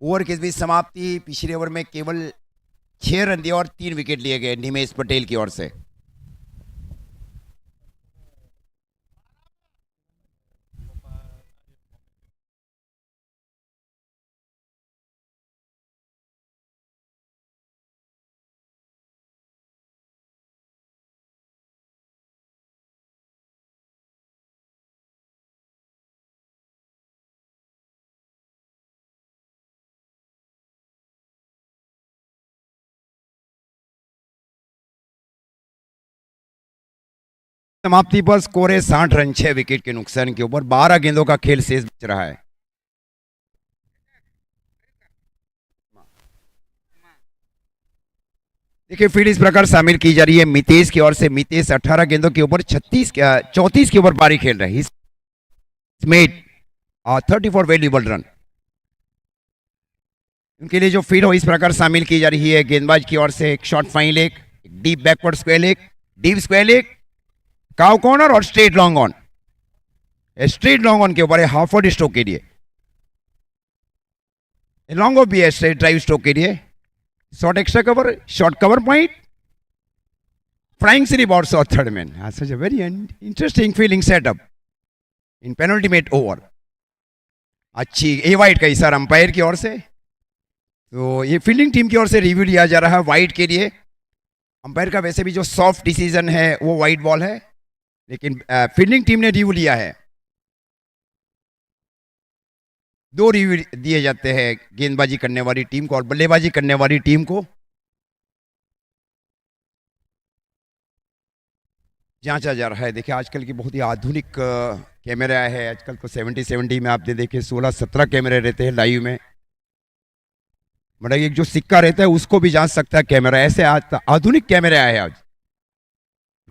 ओवर के बीच समाप्ति। पिछले ओवर में केवल 6 रन दिए और 3 विकेट लिए गए निमेश पटेल की ओर से। समाप्ति पर स्कोर है 60 रन 6 विकेट के नुकसान के ऊपर। 12 गेंदों का खेल शेष बच रहा है। देखिए फील्ड इस प्रकार शामिल की जा रही है मितेश की ओर से। मितेश 18 गेंदों के ऊपर 34 के ऊपर पारी खेल रहे हैं। Made 34 valuable run. उनके लिए जो फील्ड हो इस प्रकार शामिल की जा रही है। गेंदबाज की ओर से एक short fine leg, deep backward square leg, deep square leg, cow corner और straight long on. Straight long on के ऊपर है हाफ वर्ड स्ट्रोक के लिए। लॉन्ग ऑफ भी है स्ट्रेट ड्राइव स्ट्रोक के लिए। Short extra cover, short cover point, flying slip और short third man. Such a very interesting feeling setup in penultimate over. अच्छी ए वाइड का इशारा अंपायर की ओर से। तो ये फील्डिंग टीम की ओर से रिव्यू लिया जा रहा है वाइड के लिए। अंपायर का वैसे भी जो सॉफ्ट डिसीजन है वो वाइड बॉल है, लेकिन फील्डिंग टीम ने रिव्यू लिया है। 2 रिव्यू दिए जाते हैं गेंदबाजी करने वाली टीम को और बल्लेबाजी करने वाली टीम को। जांचा जा रहा है। देखिए आजकल की बहुत ही आधुनिक कैमरा है। आजकल तो 70 में आपने देखे 16-17 कैमरे रहते हैं लाइव में। मतलब एक जो सिक्का रहता है उसको भी जांच सकता है कैमरा। ऐसे आज आधुनिक कैमरे आए हैं आज।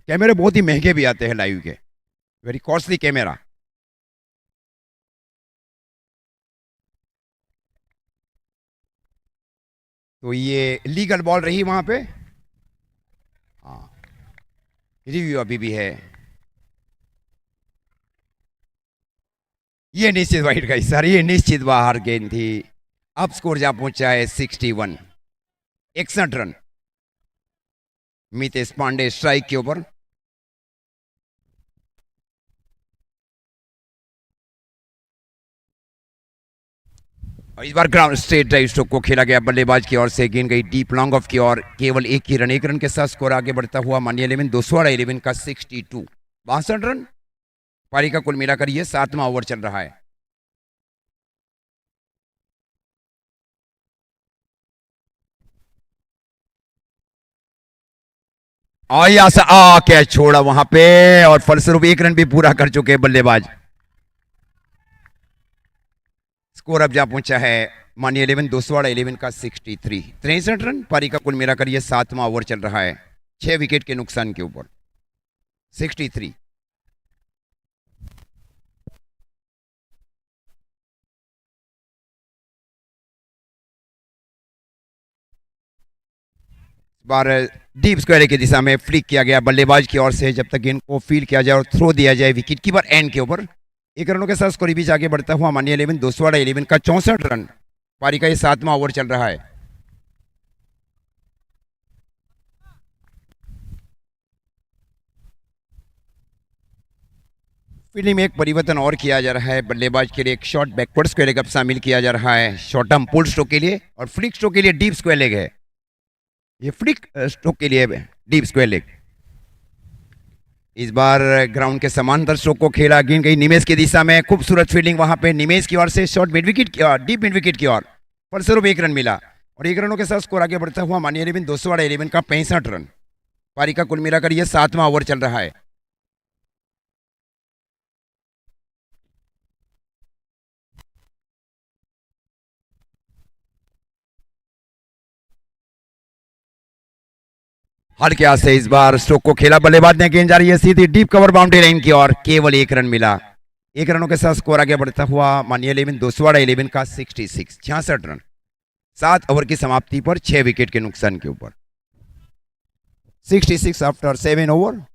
कैमरे बहुत ही महंगे भी आते हैं लाइव के, वेरी कॉस्टली कैमरा। तो ये लीगल बॉल रही वहां पे। हाँ रिव्यू अभी भी है। ये निश्चित वाइट का सर, ये निश्चित बाहर गेंद थी। अब स्कोर जहां पहुंचा है 61, 61 रन। मितेश पांडे स्ट्राइक के ऊपर। और इस बार ग्राउंड स्ट्रेट ड्राइव स्ट्रोक को खेला गया बल्लेबाज की ओर से, गेंद गई डीप लॉन्ग ऑफ की ओर। केवल एक ही रन, एक रन के साथ स्कोर आगे बढ़ता हुआ मानिया 11 दोसवाड़ा 11 का 62, 62 रन। पारी का कुल मिलाकर ये 7वां ओवर चल रहा है। कैच छोड़ा वहां पे, और फलस्वरूप एक रन भी पूरा कर चुके हैं बल्लेबाज। स्कोर अब जहां पहुंचा है मानिया 11 दोसवाड़ा 11 का 63, 63 रन। पारी का कुल मिलाकर यह 7वां ओवर चल रहा है, 6 विकेट के नुकसान के ऊपर, 63। बार डीप स्क्वायर की दिशा में फ्लिक किया गया बल्लेबाज की ओर से, जब तक गेंद को फील्ड किया जाए और थ्रो दिया जाए विकेट कीपर एंड के ऊपर। एक रनों के साथ स्कोर बीच आगे बढ़ता हुआ मानिया 11 दोसवाड़ा 11 का 64 रन। पारी का ये 7वां ओवर चल रहा है। फील्डिंग में एक परिवर्तन और किया जा रहा है बल्लेबाज के लिए। एक शॉर्ट बैकवर्ड स्क्वायर लेग अब शामिल किया जा रहा है शॉर्ट टर्म पुल स्ट्रोक के लिए, और फ्लिक स्ट्रोक के लिए डीप स्क्वायर लेग है। ये फ्लिक स्ट्रोक के लिए डीप स्क्वायर लेग। इस बार ग्राउंड के समांतर स्ट्रोक को खेला, गेंद गई निमेश की दिशा में। खूबसूरत फील्डिंग वहां पे निमेश की ओर से, शॉर्ट मिड विकेट की ओर, डीप मिड विकेट की ओर। फलस्वरूप एक रन मिला, और एक रनों के साथ स्कोर आगे बढ़ता हुआ मानिया 11 दोसवाड़ा 11 का 65 रन। पारी का कुल मिलाकर यह 7वां ओवर चल रहा है। हल्के हाथ से इस बार स्ट्रोक को खेला, बल्लेबाज ने गेंद जा रही है सीधी डीप कवर बाउंड्री लाइन की ओर। केवल एक रन मिला, एक रनों के साथ स्कोर आगे बढ़ता हुआ मानिया 11 दोसवाड़ा 11 का 66, 66 रन। 7 ओवर की समाप्ति पर 6 विकेट के नुकसान के ऊपर, 66 आफ्टर 7 ओवर।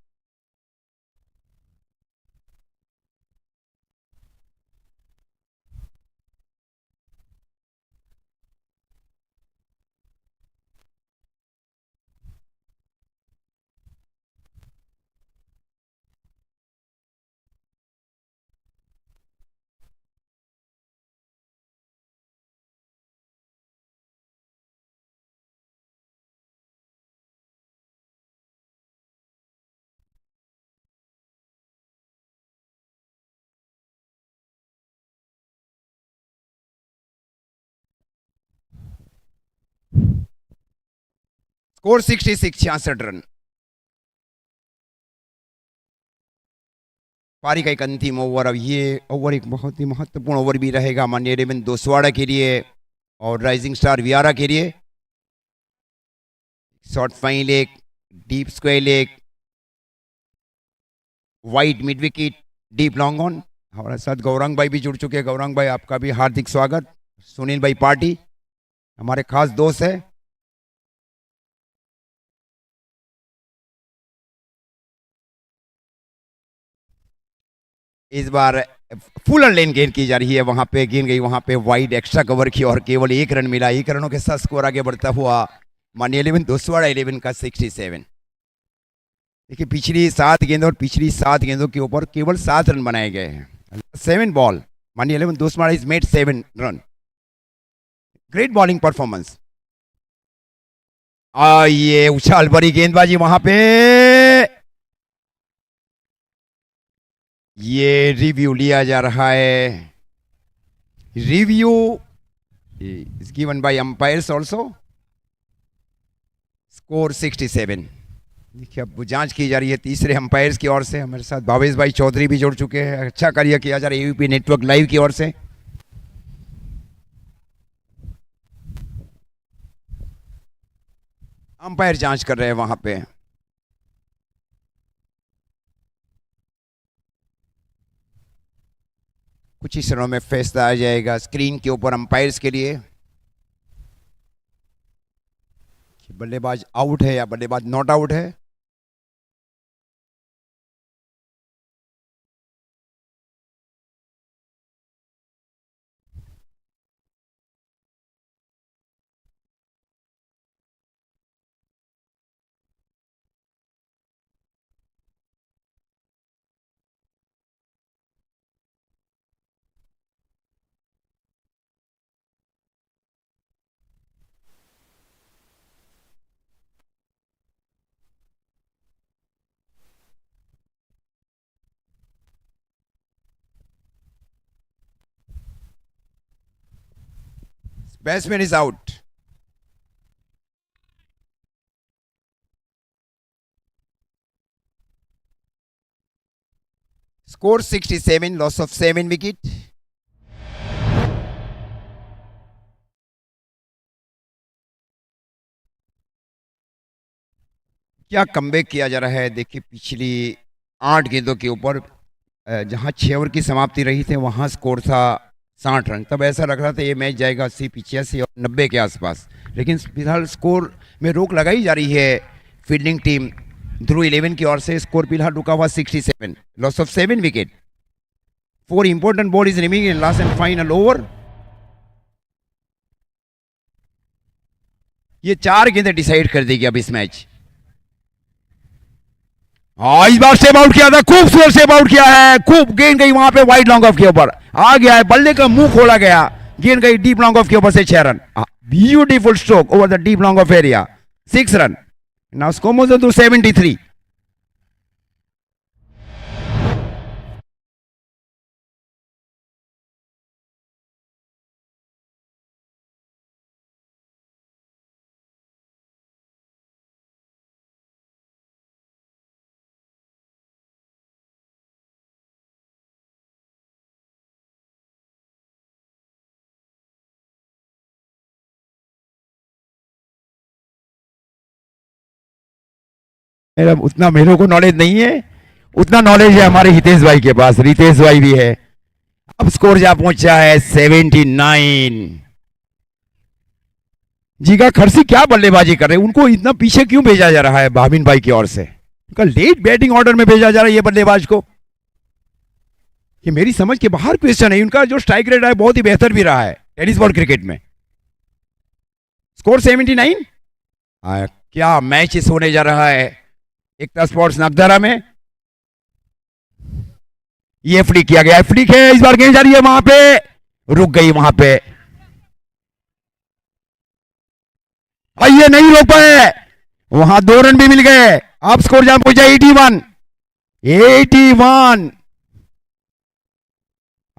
Score 66, 66 run. पारी का एक अंतिम ओवर। अब ये ओवर एक बहुत ही महत्वपूर्ण ओवर भी रहेगा मानिया 11 दोसवाड़ा के लिए और राइजिंग स्टार वियारा के लिए। Short fine leg, deep square leg, wide mid wicket, deep long on. हमारे साथ गौरंग भाई भी जुड़ चुके हैं। गौरंग भाई आपका भी हार्दिक स्वागत। सुनील भाई पार्टी हमारे खास दोस्त है। इस बार फुल लेन गेंद की जा रही है, वहां पे गेंद गई वहां पे वाइड एक्स्ट्रा कवर की और केवल एक रन मिला। एक रनों के साथ स्कोर आगे बढ़ता हुआ मानिया 11 दोसवाड़ा 11 का 67। देखिए पिछली 7 गेंदों और पिछली 7 गेंदों के ऊपर केवल 7 रन बनाए गए हैं। 7 बॉल मानिया 11 Doswada is made 7 run. Great bowling performance. ये उछाल भरी गेंदबाजी वहां पे। ये रिव्यू लिया जा रहा है। Review is given by umpires also. Score 67। देखिए अब जांच की जा रही है तीसरे अंपायर्स की ओर से। हमारे साथ भावेश भाई चौधरी भी जुड़ चुके हैं। अच्छा कार्य किया जा रहा है एबीपी नेटवर्क लाइव की ओर से। अंपायर जांच कर रहे हैं वहां पे। कुछ ही क्षणों में फैसला आ जाएगा स्क्रीन के ऊपर अंपायर्स के लिए कि बल्लेबाज आउट है या बल्लेबाज नॉट आउट है। Batsman is out. Score 67, loss of 7 wicket. क्या कमबैक किया जा रहा है, देखिए पिछली 8 गेंदों के ऊपर जहां 6 ओवर की समाप्ति रही थी वहां स्कोर था 60 रन। तब ऐसा लग रहा था ये मैच जाएगा 80, 85 और 90 के आसपास, लेकिन फिलहाल स्कोर में रोक लगाई जा रही है फील्डिंग टीम ध्रुव 11 की ओर से। स्कोर फिलहाल रुका हुआ 67, loss of 7 wicket. 4 important ball is remaining in last and final over. ये 4 गेंदें डिसाइड कर देगी अब इस मैच। हाँ, इस बार सेव आउट किया था, खूबसूरत सेव आउट किया है, खूब गेंद गई वहां पे वाइड लॉन्ग ऑफ के ऊपर, आ गया है, बल्ले का मुंह खोला गया, गेंद गई डीप लॉन्ग ऑफ के ऊपर से 6 run. Beautiful stroke over the deep long off area, 6 run. Now score more to 73। उतना मेरे को नॉलेज नहीं है, उतना नॉलेज है हमारे हितेश भाई के पास, रितेश भाई भी है। अब स्कोर जा पहुंचा है 79। जीगा खरसी क्या बल्लेबाजी कर रहे हैं, उनको इतना पीछे क्यों भेजा जा रहा है भाविन भाई की ओर से? उनका लेट बैटिंग ऑर्डर में भेजा जा रहा है ये बल्लेबाज को, ये मेरी समझ के बाहर क्वेश्चन है। उनका जो स्ट्राइक रेट है बहुत ही बेहतर भी रहा है टेनिस बॉल क्रिकेट में। स्कोर 79। क्या मैच इस होने जा रहा है एकता स्पोर्ट्स नगदरा में। ये फ्लिक किया गया, फ्लिक है, इस बार गेंद जा रही है वहां पे, रुक गई वहां पे, और ये नहीं रोक पाए, वहां 2 रन भी मिल गए। अब स्कोर जहां पहुंचा 81। 81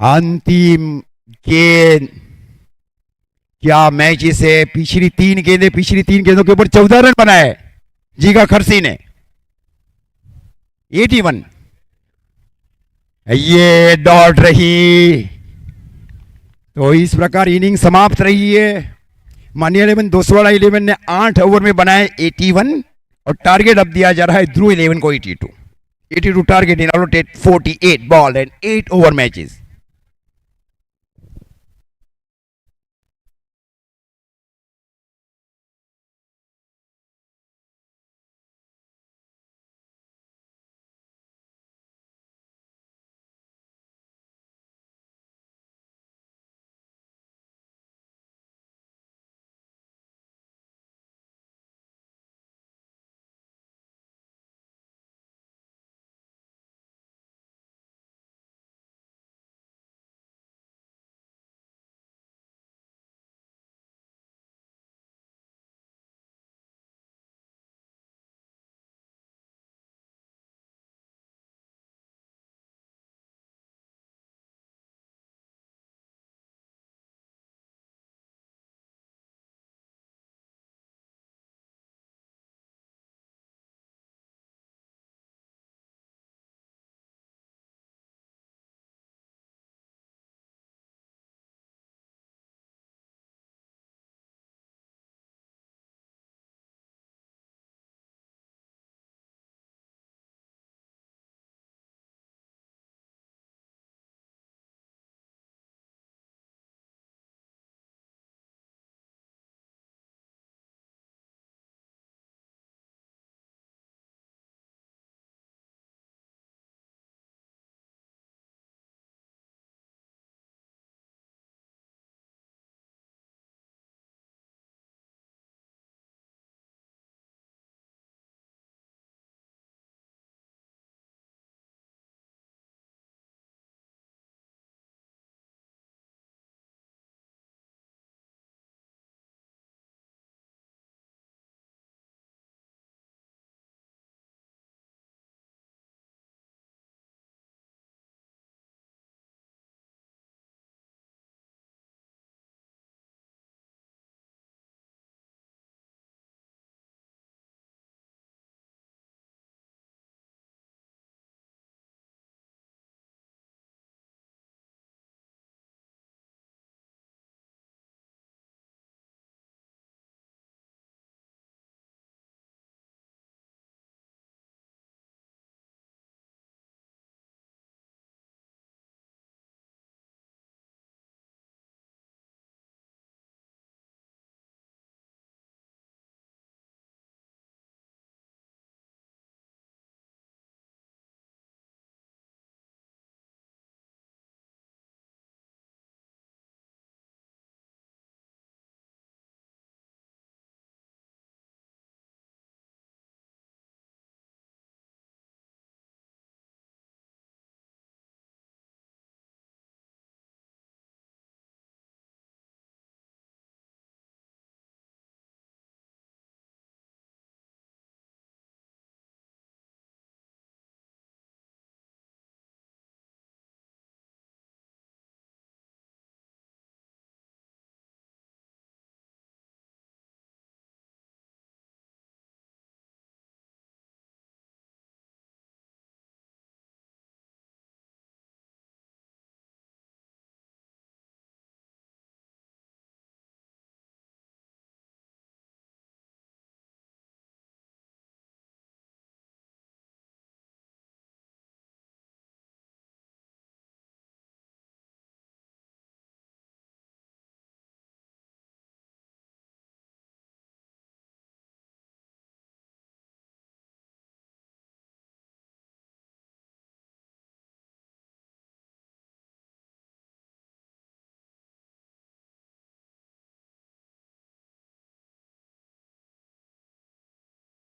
अंतिम गेंद। क्या मैच इसे पिछली 3 गेंदों के ऊपर 14 रन बनाए जीगा खरसी ने। 81 ये दौड़ रही, तो इस प्रकार इनिंग समाप्त रही है। मानिए 11 दोसवाड़ा 11 ने 8 ओवर में बनाए 81 और टारगेट अब दिया जा रहा है ध्रुव 11 को 82 target in allotted 48 ball and 8 over matches.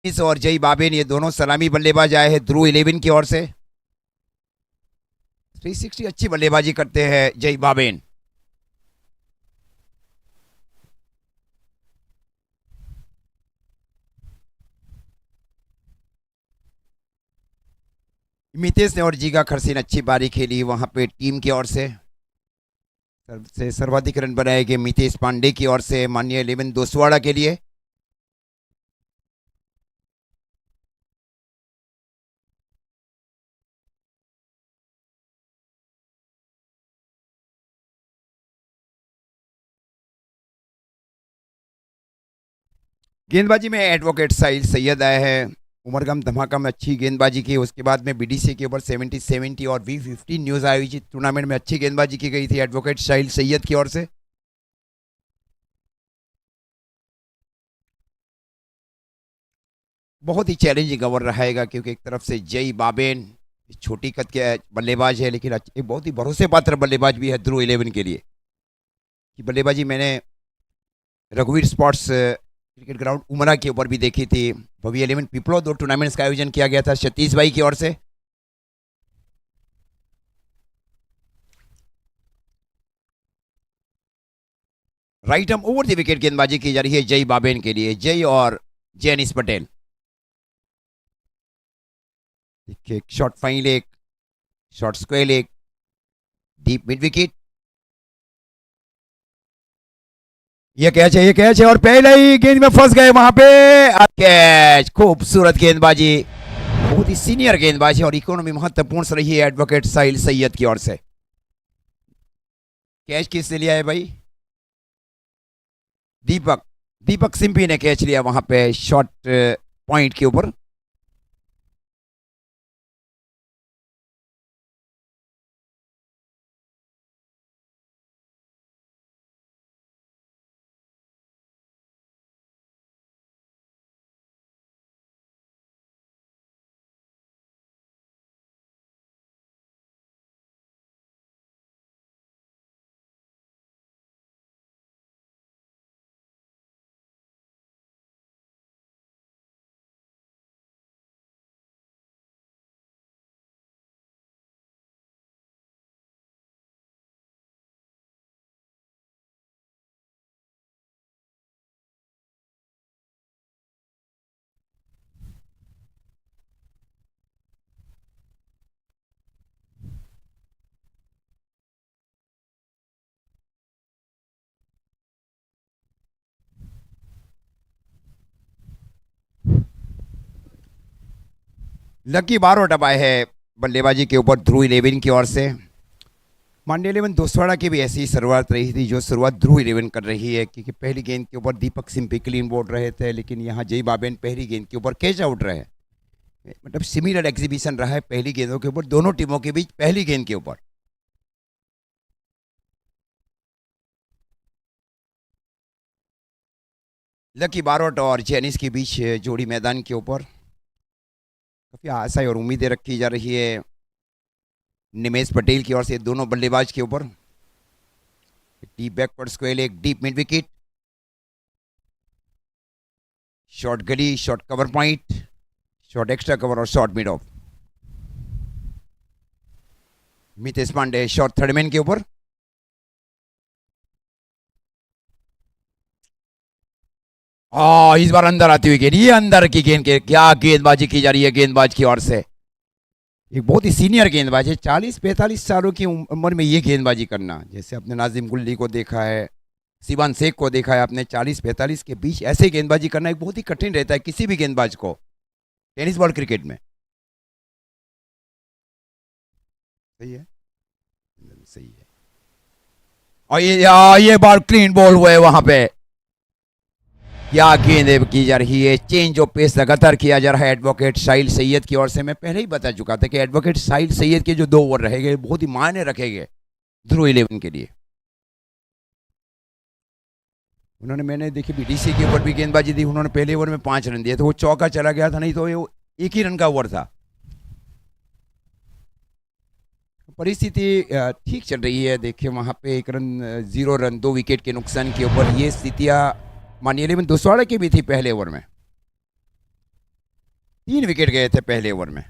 इस और जय बाबेन ये दोनों सलामी बल्लेबाज आए हैं ध्रुव 11 की ओर से। 360 अच्छी बल्लेबाजी करते हैं जय बाबेन। मितेश ने और जीगा खरसी ने अच्छी पारी खेली वहां पे टीम की ओर से। सर्वाधिक रन बनाए गए मितेश पांडे की ओर से माननीय 11 दोसवाड़ा के लिए। गेंदबाजी में एडवोकेट साहिल सैयद आए हैं। उमरगम धमाका में अच्छी गेंदबाजी की। उसके बाद में बीडीसी के ऊपर 70 और V15 न्यूज आयोजित टूर्नामेंट में अच्छी गेंदबाजी की गई थी एडवोकेट साहिल सैयद की ओर से। बहुत ही चैलेंजिंग ओवर रहेगा क्योंकि एक तरफ से जय बाबेन छोटी कद के बल्लेबाज है लेकिन एक बहुत ही भरोसे पात्र बल्लेबाज भी है ध्रुव 11 के लिए। कि बल्लेबाजी मैंने रघुवीर स्पोर्ट्स क्रिकेट ग्राउंड उमरा के ऊपर भी देखी थी। भवी 11 पिपलो 2 टूर्नामेंट्स का आयोजन किया गया था सतीश भाई की ओर से। Right arm over the wicket गेंदबाजी की जा रही है जय बाबेन के लिए। जय और जैनिस पटेल। देखिए short fine leg, short square leg, deep mid wicket. ये कैच है और पहले ही गेंद में फंस गए वहां पे। कैच, खूबसूरत गेंदबाजी। बहुत ही सीनियर गेंदबाजी और इकोनॉमी महत्वपूर्ण से रही है एडवोकेट साहिल सैयद की ओर से। कैच किसने लिया है भाई? दीपक सिंपी ने कैच लिया वहां पे शॉर्ट पॉइंट के ऊपर। लकी बार टपाए है बल्लेबाजी के ऊपर ध्रुव 11 की ओर से। मांडे 11 दोसवाड़ा की भी ऐसी शुरुआत रही थी जो शुरुआत ध्रुव 11 कर रही है क्योंकि पहली गेंद के ऊपर दीपक सिंह क्लीन बोर्ड रहे थे लेकिन यहाँ जय बाबेन पहली गेंद के ऊपर कैच आउट रहे। मतलब सिमिलर एग्जीबिशन रहा है पहली गेंदों के ऊपर दोनों टीमों के बीच पहली गेंद के ऊपर। लकी बारोट और जेनिस के बीच जोड़ी मैदान के ऊपर काफी आशा और उम्मीदें रखी जा रही है निमेश पटेल की ओर से दोनों बल्लेबाज के ऊपर। डीप बैकवर्ड स्क्वायर एक deep mid wicket, short gully, short cover point, short extra cover और short mid off. Mitesh Pandey short third man के ऊपर। इस बार अंदर आती हुई गेंद, ये अंदर की गेंद के क्या गेंदबाजी की जा रही है गेंदबाज की ओर से। एक बहुत ही सीनियर गेंदबाज है, 40-45 सालों की उम्र में ये गेंदबाजी करना। जैसे आपने नाजिम गुल्ली को देखा है, शिवान शेख को देखा है आपने, 40-45 के बीच ऐसे गेंदबाजी करना एक बहुत ही कठिन रहता है किसी भी गेंदबाज को टेनिस बॉल क्रिकेट में। सही है, सही है। और ये बार क्लीन बॉल हुआ है वहां पे। क्या गेंद की जा रही है, चेंज ऑफ पेस लगातार किया जा रहा है एडवोकेट साहिल सैयद की ओर से। मैं पहले ही बता चुका था कि एडवोकेट साहिल सैयद के जो 2 ओवर रहेंगे बहुत ही मायने रखेंगे ध्रुव 11 के लिए। उन्होंने, मैंने देखी बीडीसी के ऊपर भी गेंदबाजी दी, उन्होंने पहले ओवर में 5 रन दिए तो वो चौका चला गया था, नहीं तो ये 1 ही रन का ओवर था। परिस्थिति ठीक चल रही है। देखिए वहां पे 1 रन 0 रन 2 विकेट के नुकसान के ऊपर ये स्थितियां मानिए 11 दोसवाड़ा की भी थी पहले ओवर में। 3 विकेट गए थे पहले ओवर में।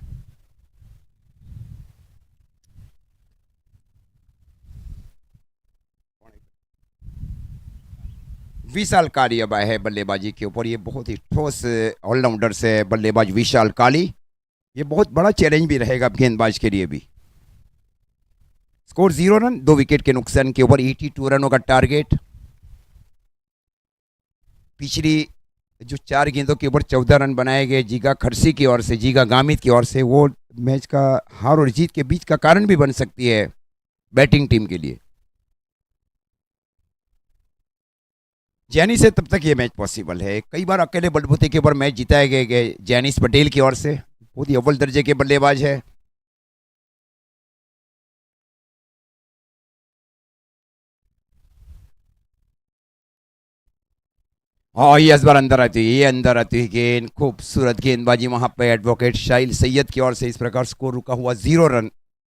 विशाल काली अब आए हैं बल्लेबाजी के ऊपर। ये बहुत ही ठोस ऑलराउंडर से बल्लेबाज विशाल काली। ये बहुत बड़ा चैलेंज भी रहेगा गेंदबाज के लिए भी। स्कोर 0 रन, 2 विकेट के नुकसान के ऊपर। 82 रनों का टारगेट। पिछली जो 4 गेंदों के ऊपर 14 रन बनाए गए जीगा खरसी की ओर से, जीगा गामित की ओर से, वो मैच का हार और जीत के बीच का कारण भी बन सकती है बैटिंग टीम के लिए। जैनिस से तब तक ये मैच पॉसिबल है। कई बार अकेले बलबूते के ऊपर मैच जिताए गए जैनिस पटेल की ओर से। बहुत ही अव्वल दर्जे के बल्लेबाज है। और ये इस बार अंदर आती है, ये अंदर आती है गेंद। खूबसूरत गेंदबाजी वहां पे एडवोकेट शाहिल सैयद की ओर से। इस प्रकार स्कोर रुका हुआ 0 रन,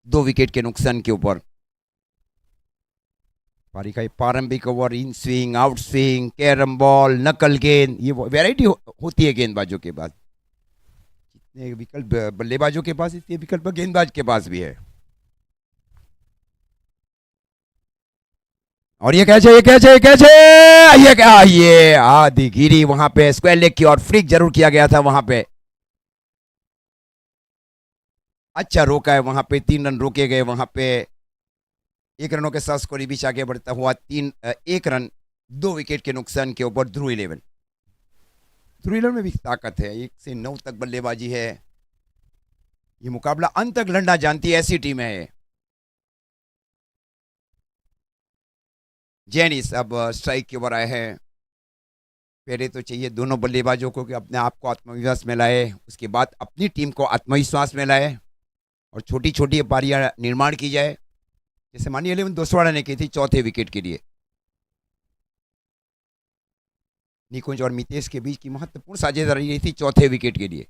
2 विकेट के नुकसान के ऊपर। पारी का प्रारंभिक ओवर, इन swing, out swing, carrom ball, नकल गेंद, ये वैरायटी होती है गेंदबाजों के पास। जितने विकल्प बल्लेबाजों के पास, इतने विकल्प गेंदबाज के पास भी है। और ये कैच है, ये कैच है, ये कैच है, ये क्या, ये आधी गिरी वहां पे स्क्वायर लेग की। और फ्लिक जरूर किया गया था वहां पे। अच्छा रोका है वहां पे, 3 रन रोके गए वहां पे। 1 रनों के साथ स्कोर बीच आगे बढ़ता हुआ 1 रन, 2 विकेट के नुकसान के ऊपर ध्रुव 11। ध्रुव 11 में भी ताकत है, 1 से 9 तक बल्लेबाजी है। ये मुकाबला अंत तक लड़ना जानती है, ऐसी टीम है ये। जेनिस अब स्ट्राइक के ऊपर आए हैं। पहले तो चाहिए दोनों बल्लेबाजों को कि अपने आप को आत्मविश्वास में लाए, उसके बाद अपनी टीम को आत्मविश्वास में लाए और छोटी छोटी पारियां निर्माण की जाए। जैसे मानिए 11 दोसवाड़ा ने की थी चौथे विकेट के लिए। निकुंज और मितेश के बीच की महत्वपूर्ण साझेदारी रही थी चौथे विकेट के लिए।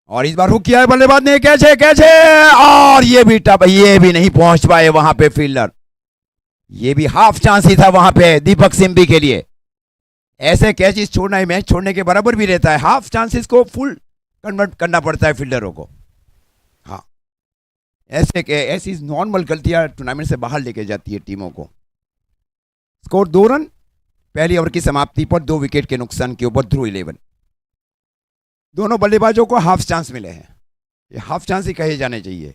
और इस बार हुक किया है बल्लेबाज ने, कैसे कैसे, और ये भी टप, ये भी नहीं पहुंच पाए वहां पे फील्डर। ये भी हाफ चांस ही था वहां पे दीपक सिंबी के लिए। ऐसे कैचेस छोड़ना ही मैच छोड़ने के बराबर भी रहता है। हाफ चांसेस को फुल कन्वर्ट करना पड़ता है फील्डरों को। हाँ, ऐसी नॉर्मल गलतियां टूर्नामेंट से बाहर लेके जाती है टीमों को। स्कोर 2 रन, पहली ओवर की समाप्ति पर 2 विकेट के नुकसान के ऊपर ध्रुव 11। दोनों बल्लेबाजों को हाफ चांस मिले हैं। ये हाफ चांस ही कहे जाने चाहिए।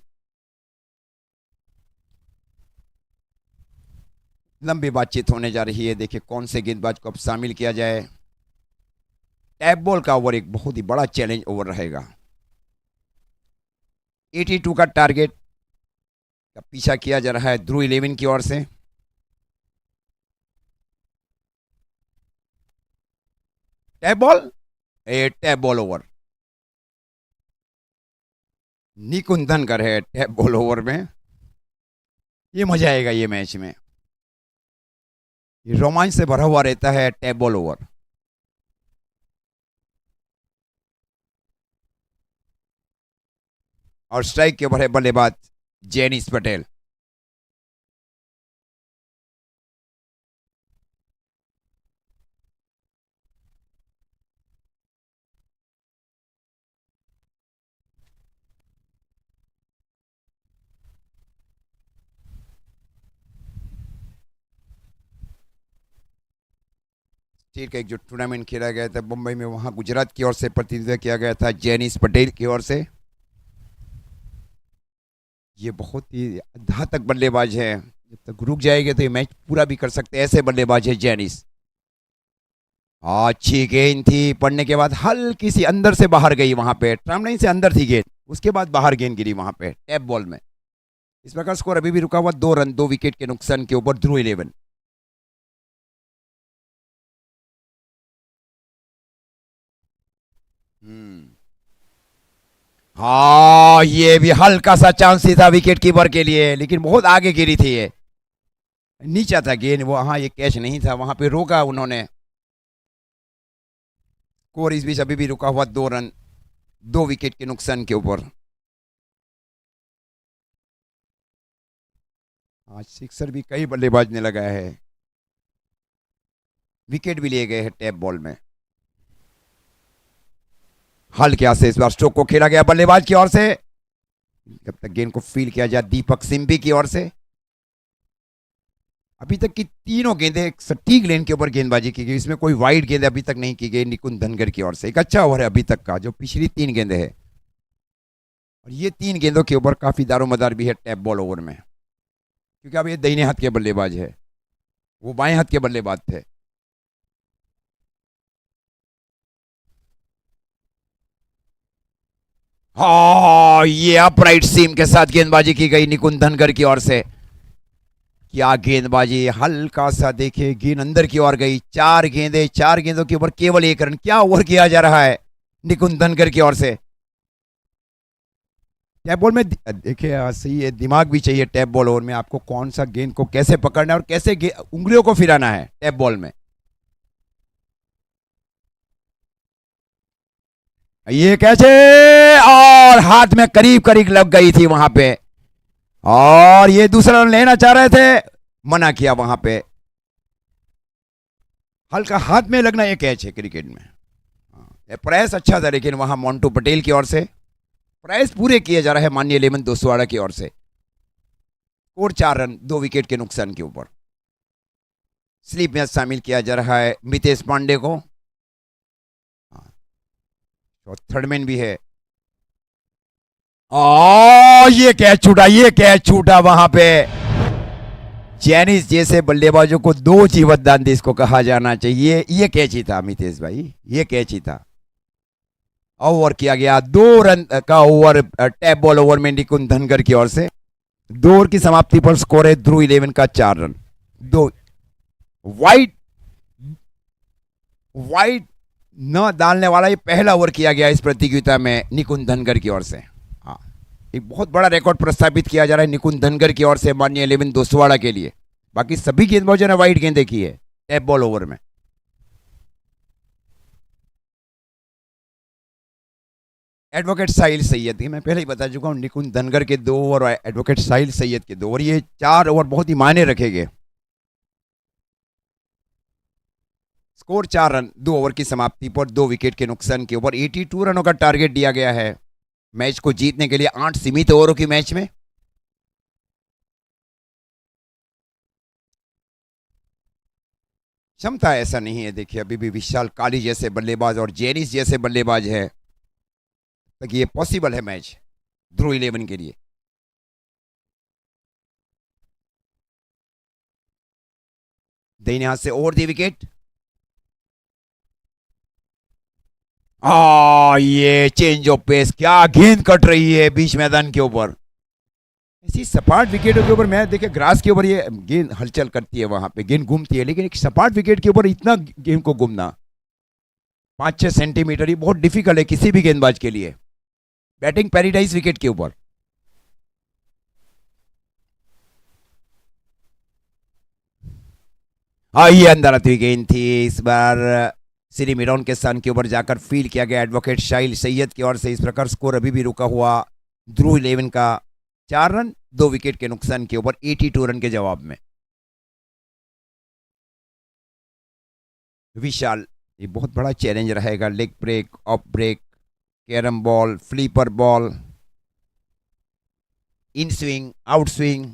लंबी बातचीत होने जा रही है। देखिए कौन से गेंदबाज को अब शामिल किया जाए। टैप बॉल का ओवर एक बहुत ही बड़ा चैलेंज ओवर रहेगा। 82 का टारगेट का पीछा किया जा रहा है ध्रुव 11 की ओर से। टैप बॉल, ए टैप बॉल ओवर। निकुंज धनकर है टैप बॉल ओवर में। ये मजा आएगा ये मैच में। ये रोमांच से भरा हुआ रहता है टैप बॉल ओवर। और स्ट्राइक के ऊपर है बल्लेबाज जेनिस पटेल। स्टेट का एक जो टूर्नामेंट खेला गया था मुंबई में, वहां गुजरात की ओर से प्रतिनिधित्व किया गया था जेनिस पटेल की ओर से। ये बहुत ही घातक बल्लेबाज है। जब तक रुक जाएंगे तो ये मैच पूरा भी कर सकते हैं, ऐसे बल्लेबाज है जेनिस। अच्छी गेंद थी, पड़ने के बाद हल्की सी अंदर से बाहर गई। वहां पे ट्रम लाइन से अंदर थी गेंद, उसके बाद बाहर गेंद गिरी वहां पे टैप बॉल में। इस प्रकार स्कोर अभी भी रुका हुआ 2 रन, 2 विकेट के नुकसान के ऊपर ध्रुव 11। हाँ, ये भी हल्का सा चांस ही था विकेट कीपर के लिए, लेकिन बहुत आगे गिरी थी ये। नीचा था गेंद वो, हाँ ये कैच नहीं था, वहां पे रोका उन्होंने। स्कोर इस बीच अभी भी रुका हुआ 2 रन, 2 विकेट के नुकसान के ऊपर। आज सिक्सर भी कई बल्लेबाज ने लगाया है। विकेट भी लिए गए हैं टैप बॉल में। हल्के हाथ से इस बार स्ट्रोक को खेला गया बल्लेबाज की ओर से। जब तक गेंद को फील किया जाए दीपक सिंबी की ओर से। अभी तक की तीनों गेंदें सटीक लेन के ऊपर गेंदबाजी की गई, इसमें कोई वाइड गेंद अभी तक नहीं की गई निकुंज धनगर की ओर से। एक अच्छा ओवर है अभी तक का जो पिछली तीन गेंदें हैं, और ये तीन गेंदों के ऊपर काफी दारोमदार भी है टैप बॉल ओवर में, क्योंकि अब ये दाहिने हाथ के बल्लेबाज है, वो बाएं हाथ के बल्लेबाज थे। हाँ, ये अपराइट सीम के साथ गेंदबाजी की गई निकुंज धनगर की ओर से। क्या गेंदबाजी, हल्का सा देखिए गेंद अंदर की ओर गई। चार गेंदें, चार गेंदों के ऊपर केवल एक रन। क्या ओवर किया जा रहा है निकुंज धनगर की ओर से। टैप बॉल में देखिए सही है, दिमाग भी चाहिए टैप बॉल ओवर में। आपको कौन सा गेंद को कैसे पकड़ना है और कैसे उंगलियों को फिराना है टैप बॉल में। ये कैसे, और हाथ में करीब करीब लग गई थी वहां पे, और ये दूसरा रन लेना चाह रहे थे, मना किया वहां पे। हल्का हाथ में लगना ये कैच है क्रिकेट में। प्रयास अच्छा था लेकिन वहां मोंटू पटेल की ओर से प्रयास पूरे किए जा रहे हैं माननीय लेमन दोसवाड़ा की ओर से। और 4 रन 2 विकेट के नुकसान के ऊपर। स्लीप में शामिल किया जा रहा है मितेश पांडे को, और थर्ड मैन भी है। ये कैच छूटा, ये कैच छूटा वहां पे। जैनिस जैसे बल्लेबाजों को दो जीवतदान दे इसको कहा जाना चाहिए। ये कैच ही था मितेश भाई, ये कैच ही था। ओवर किया गया 2 रन का ओवर टैप बॉल ओवर में निकुंज धनगर की ओर से। 2 ओवर की समाप्ति पर स्कोर है ध्रुव 11 का 4 रन। दो वाइड, वाइड न डालने वाला ये पहला ओवर किया गया इस प्रतियोगिता में निकुंज धनगर की ओर से। हाँ, एक बहुत बड़ा रिकॉर्ड प्रस्तावित किया जा रहा है निकुंज धनगर की ओर से माननीय लेविन दोसवाड़ा के लिए। बाकी सभी गेंदबाजों ने वाइड गेंद देखी है टैप बॉल ओवर में। एडवोकेट साहिल सैयद की मैं पहले ही बता चुका हूं, निकुंज धनगर के 2 ओवर और एडवोकेट साहिल सैयद के 2 ओवर, ये 4 ओवर बहुत ही मायने रखेंगे। स्कोर 4 रन 2 ओवर की समाप्ति पर 2 विकेट के नुकसान के ऊपर। 82 रनों का टारगेट दिया गया है मैच को जीतने के लिए 8 सीमित ओवरों की मैच में। क्षमता ऐसा नहीं है, देखिए अभी भी विशाल काली जैसे बल्लेबाज और जेनिस जैसे बल्लेबाज है, ताकि ये पॉसिबल है मैच ध्रुव 11 के लिए। दाहिने हाथ से ओवर दी विकेट। ये चेंज ऑफ पेस, क्या गेंद कट रही है बीच मैदान के ऊपर। ऐसी सपाट विकेटों के ऊपर मैं देखिए ग्रास के ऊपर ये गेंद हलचल करती है, वहां पे गेंद घूमती है, लेकिन एक सपाट विकेट के ऊपर इतना गेंद को घूमना 5-6 सेंटीमीटर, ये बहुत डिफिकल्ट है किसी भी गेंदबाज के लिए बैटिंग पैराडाइज विकेट के ऊपर। ये अंदर आती हुई गेंद थी इस बार। श्री मिरोन के सन के ऊपर जाकर फील किया गया एडवोकेट शाहिल सैयद की ओर से। इस प्रकार स्कोर अभी भी रुका हुआ ध्रुव 11 का 4 रन 2 विकेट के नुकसान के ऊपर 82 रन के जवाब में। विशाल, ये बहुत बड़ा चैलेंज रहेगा। Leg break, off break, carrom ball, flipper ball, in swing, out swing,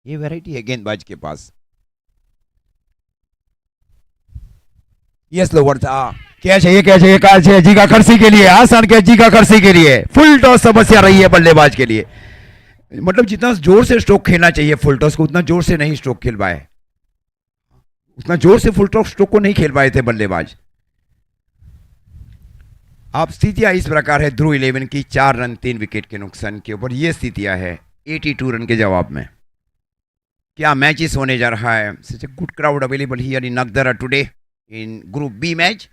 ये वैरायटी है गेंदबाज के पास। ये स्लोवर था, कैच है, ये कैच है, ये कैच है जीगा खरसी के लिए, आसान कैच जीगा खरसी के लिए। फुल टॉस समस्या रही है बल्लेबाज के लिए, मतलब जितना जोर से स्ट्रोक खेलना चाहिए फुल टॉस को, उतना जोर से नहीं स्ट्रोक खेल पाए, उतना जोर से फुल टॉस स्ट्रोक को नहीं खेल पाए थे बल्लेबाज। अब स्थितियां इस प्रकार है ध्रुव 11 की 4 रन 3 विकेट के नुकसान के ऊपर। ये स्थितियां है 82 रन के जवाब में। क्या मैचेस होने जा रहा है। Such a good crowd available here in Nagdara today in group B match.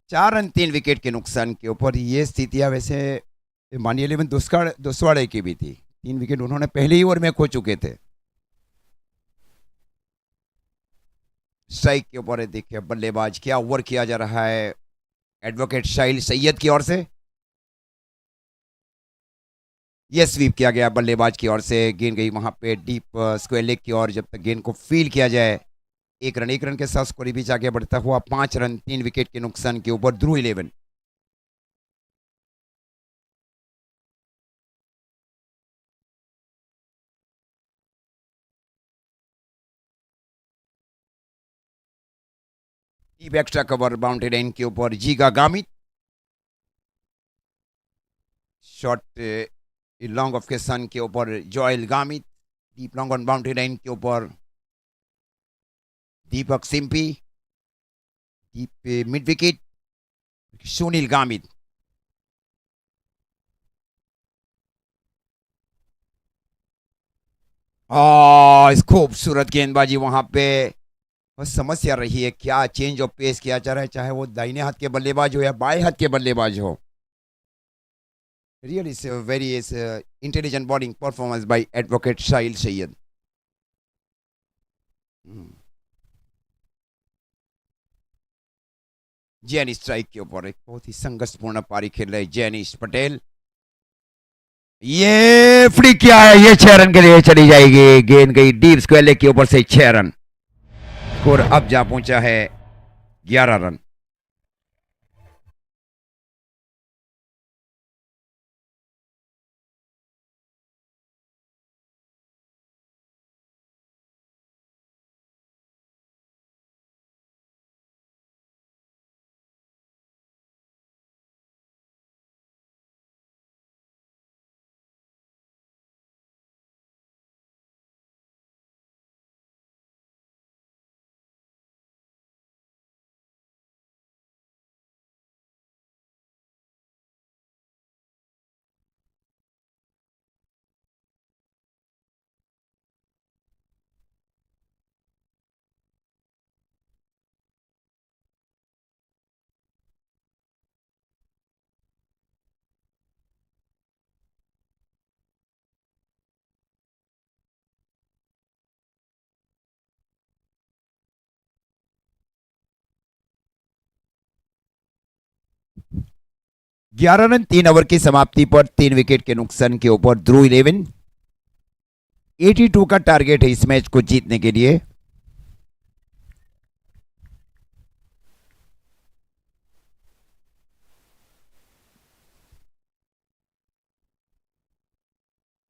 4 run 3 wicket के नुकसान के ऊपर। ये स्थितियां वैसे मानिए 11 दुस्वाड़े की भी थी। 3 विकेट उन्होंने पहले ही ओवर में खो चुके थे। स्ट्राइक के ऊपर है, देखिए बल्लेबाज, क्या ओवर किया जा रहा है एडवोकेट शाइल सैयद की ओर से। ये स्वीप किया गया बल्लेबाज की ओर से, गेंद गई वहां पे डीप स्क्वायर लेग की ओर। जब तक गेंद को फील किया जाए, एक रन के साथ स्कोर बीच आगे बढ़ता हुआ 5 रन 3 विकेट के नुकसान के ऊपर Dhruv 11। Deep extra cover boundary line के ऊपर Jiga Gamit. Shot long off के सन के ऊपर Joel Gamit. Deep long on boundary line के ऊपर Deepak Simpi. Deep mid wicket Sunil Gamit. इस खूबसूरत गेंदबाजी वहां पे। बस समस्या रही है क्या चेंज ऑफ पेस किया जा रहा है, चाहे वो दाहिने हाथ के बल्लेबाज हो या बाएं हाथ के बल्लेबाज हो। Real is very intelligent bowling performance by advocate Shail Sayyed. Jaini strike के ऊपर एक बहुत ही संघर्षपूर्ण पारी खेल रहे जैनिश पटेल। ये फ्री किया है, ये 6 रन के लिए चली जाएगी। गेंद गई डीप स्क्वायर लेग के ऊपर से 6 रन। स्कोर अब जा पहुंचा है 11 रन। ग्यारह रन 3 ओवर की समाप्ति पर 3 विकेट के नुकसान के ऊपर ध्रुव 11। 82 का टारगेट है इस मैच को जीतने के लिए।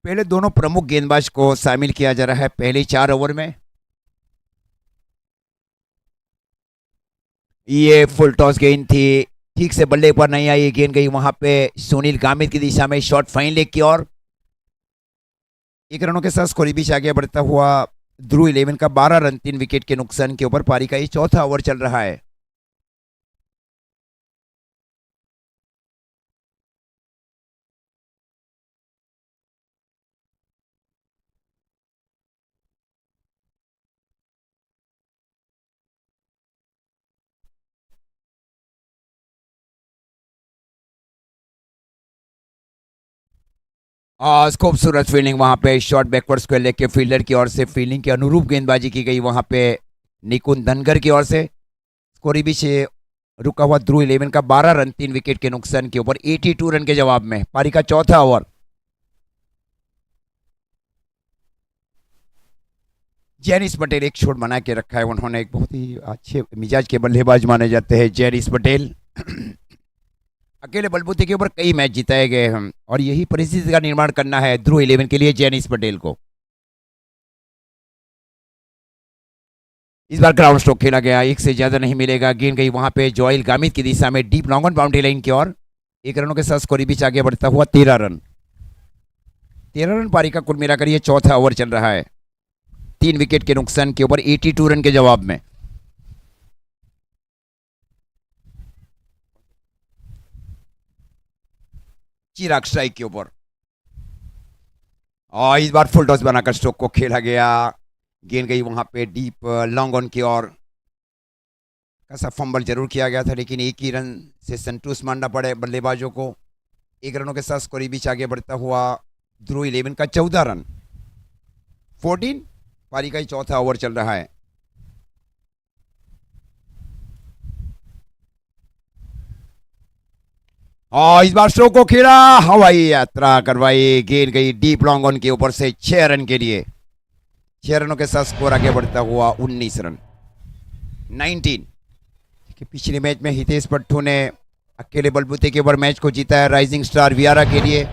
पहले दोनों प्रमुख गेंदबाज को शामिल किया जा रहा है पहले 4 ओवर में। ये फुल टॉस गेंद थी, ठीक से बल्ले पर नहीं आई। गेंद गई वहां पे सुनील गामित की दिशा में शॉर्ट फाइन लेग की ओर। 1 रनों के साथ स्कोर बीच आगे बढ़ता हुआ ध्रुव 11 का 12 रन 3 विकेट के नुकसान के ऊपर। पारी का ये चौथा ओवर चल रहा है। खूबसूरत फील्डिंग वहां पे, शॉर्ट बैकवर्ड स्क्वायर लेग के फील्डर की ओर से फील्डिंग के अनुरूप गेंदबाजी की गई वहां पे निकुंज धनगर की ओर से। स्कोर भी से रुका हुआ ध्रुव 11 का 12 रन 3 विकेट के नुकसान के ऊपर 82 रन के जवाब में। पारी का चौथा ओवर। जैनिस पटेल एक शॉट बना के रखा है उन्होंने। एक बहुत ही अच्छे मिजाज के बल्लेबाज माने जाते हैं जैनिस पटेल। अकेले बलबूते के ऊपर कई मैच जिताए गए हैं और यही परिस्थिति का निर्माण करना है ध्रुव 11 के लिए जैनिस पटेल को। इस बार ग्राउंड स्ट्रोक खेला गया, एक से ज्यादा नहीं मिलेगा। गेंद गई वहां पे जोएल गामित की दिशा में deep long on boundary line की ओर। 1 रनों के साथ स्कोर बीच आगे बढ़ता हुआ 13 रन। 13 रन पारी का कुल मिलाकर ये चौथा ओवर चल रहा है। 3 विकेट के नुकसान के ऊपर 82 रन के जवाब में। चिराग स्ट्राइक के ऊपर और इस बार फुल टॉस बनाकर स्ट्रोक को खेला गया। गेंद गई वहां पे डीप लॉन्ग ऑन की ओर। का फंबल जरूर किया गया था, लेकिन एक ही रन से संतुष्ट मानना पड़े बल्लेबाजों को। 1 रनों के साथ स्कोर बीच आगे बढ़ता हुआ ध्रुव 11 का 14 रन। 14 पारी का ही चौथा ओवर चल रहा है। और इस बार शो को खेला, हवाई यात्रा करवाई, गेंद गई डीप लॉन्ग ऑन के ऊपर से 6 रन के लिए। 6 रनों के साथ स्कोर आगे बढ़ता हुआ 19 रन, 19। कि पिछले मैच में हितेश पट्टू ने अकेले बलबूते के ऊपर मैच को जीता है राइजिंग स्टार वियारा के लिए।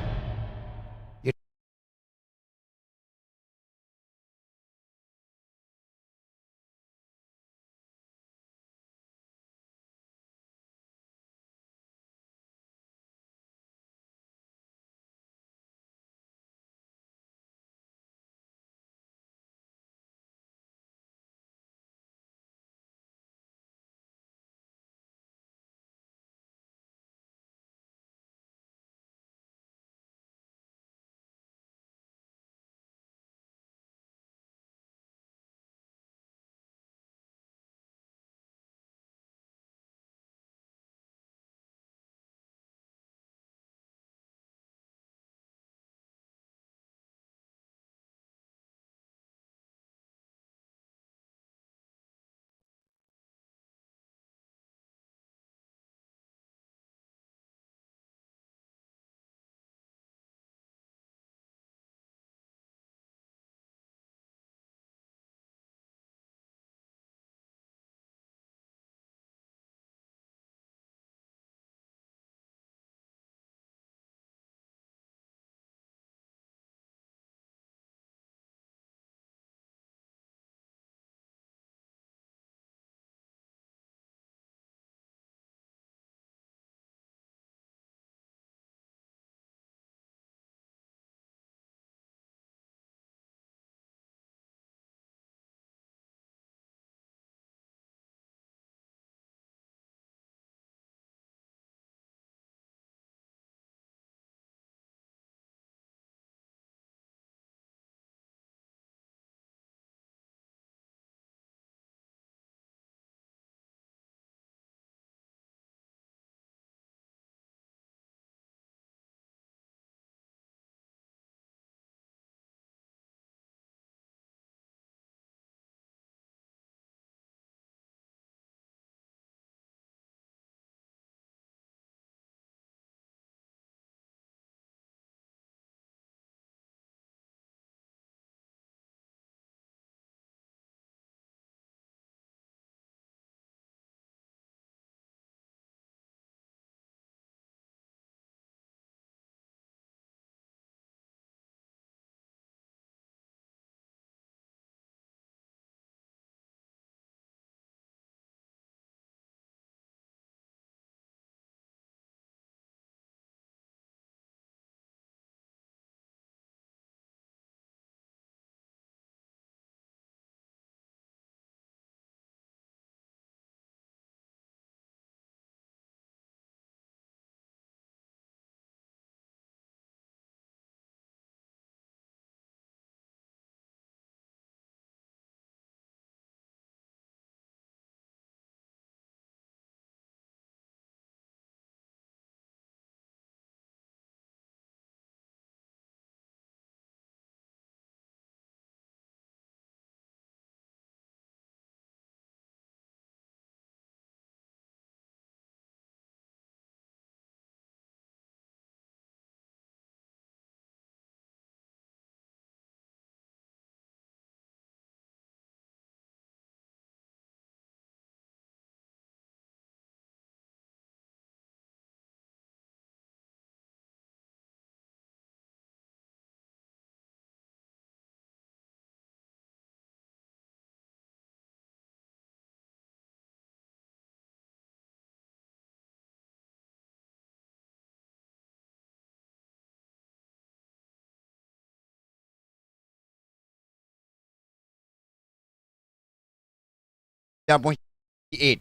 पहुंची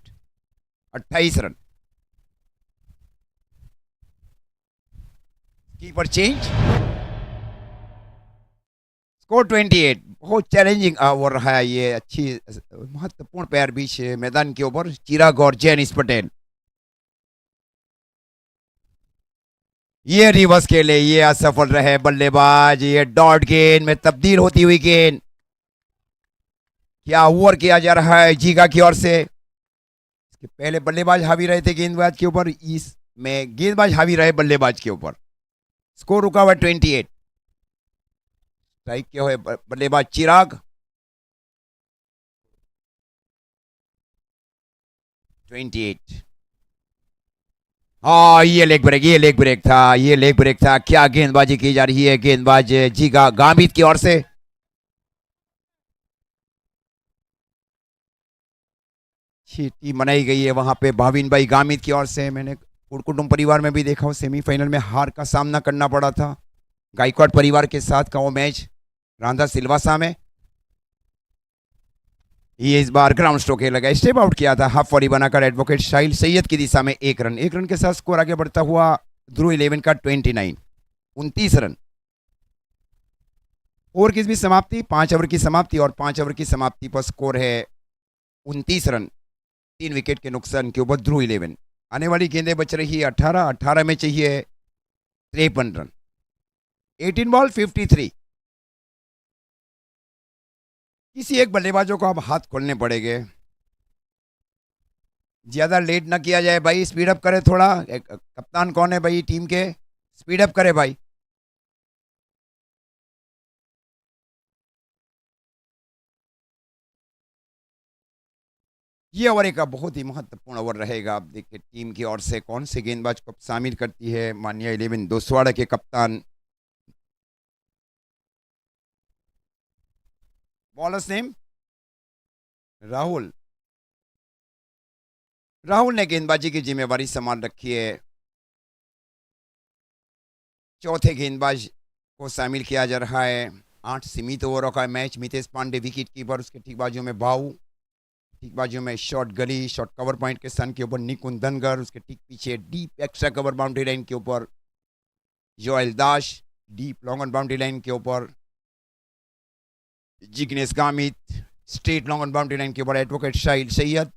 28 रन। Keeper change, score 28। बहुत चैलेंजिंग ओवर रहा है ये, अच्छी महत्वपूर्ण पैर बीच मैदान के ऊपर चिराग और जेनिस पटेल। ये रिवर्स खेले, ये असफल रहे बल्लेबाज, ये डॉट गेंद में तब्दील होती हुई गेंद। क्या ओवर किया जा रहा है जीगा की ओर से। इसके पहले बल्लेबाज हावी रहे थे गेंदबाज के ऊपर, इसमें गेंदबाज हावी रहे बल्लेबाज के ऊपर। स्कोर रुका हुआ 28। स्ट्राइक किया हुआ बल्लेबाज चिराग। 28। हाँ, ये लेग ब्रेक, ये लेग ब्रेक था, ये लेग ब्रेक था। क्या गेंदबाजी की जा रही है गेंदबाज जीगा गामित की ओर से। अच्छी टीम बनाई गई है वहां पे भाविन भाई गामित की ओर से। मैंने कुटुंब परिवार में भी देखा हूँ, सेमीफाइनल में हार का सामना करना पड़ा था गायकवाड़ परिवार के साथ का वो मैच रांधा सिलवासा में। ये इस बार ग्राउंड स्ट्रोक लगा, स्टेप आउट किया था, हाफ वॉली बनाकर एडवोकेट शाहिल सैयद की दिशा में 1 रन। 1 रन के साथ स्कोर आगे बढ़ता हुआ ध्रुव 11 का 29, 29 रन। ओवर की भी समाप्ति, 5 ओवर की समाप्ति, और 5 ओवर की समाप्ति पर स्कोर है 29 रन, 3 विकेट के नुकसान के ऊपर ध्रुव 11। आने वाली गेंदें बच रही है 18, 18 में चाहिए 53 रन। 18 बॉल 53। किसी एक बल्लेबाजों को अब हाथ खोलने पड़ेंगे, ज्यादा लेट ना किया जाए भाई, स्पीड अप करे थोड़ा। कप्तान कौन है भाई टीम के, स्पीड अप करे भाई। ये ओवर एक बहुत ही महत्वपूर्ण ओवर रहेगा। आप देखिए टीम की ओर से कौन से गेंदबाज को शामिल करती है मानिया 11 दोसवाड़ा के कप्तान। Bowlers name Rahul. राहुल ने गेंदबाजी की जिम्मेवारी संभाल रखी है। चौथे गेंदबाज को शामिल किया जा रहा है। 8 सीमित ओवरों का match. Mitesh Pandey wicket keeper, उसके ठीक बाजू में भाऊ, ठीक बाजू में short gully, short cover point के सन के ऊपर निकुंज धनगर, उसके ठीक पीछे deep extra cover boundary line के ऊपर Joel Das, deep long on boundary line के ऊपर Jignesh Gamit, straight long on boundary line के ऊपर एडवोकेट शाहिल सैयद।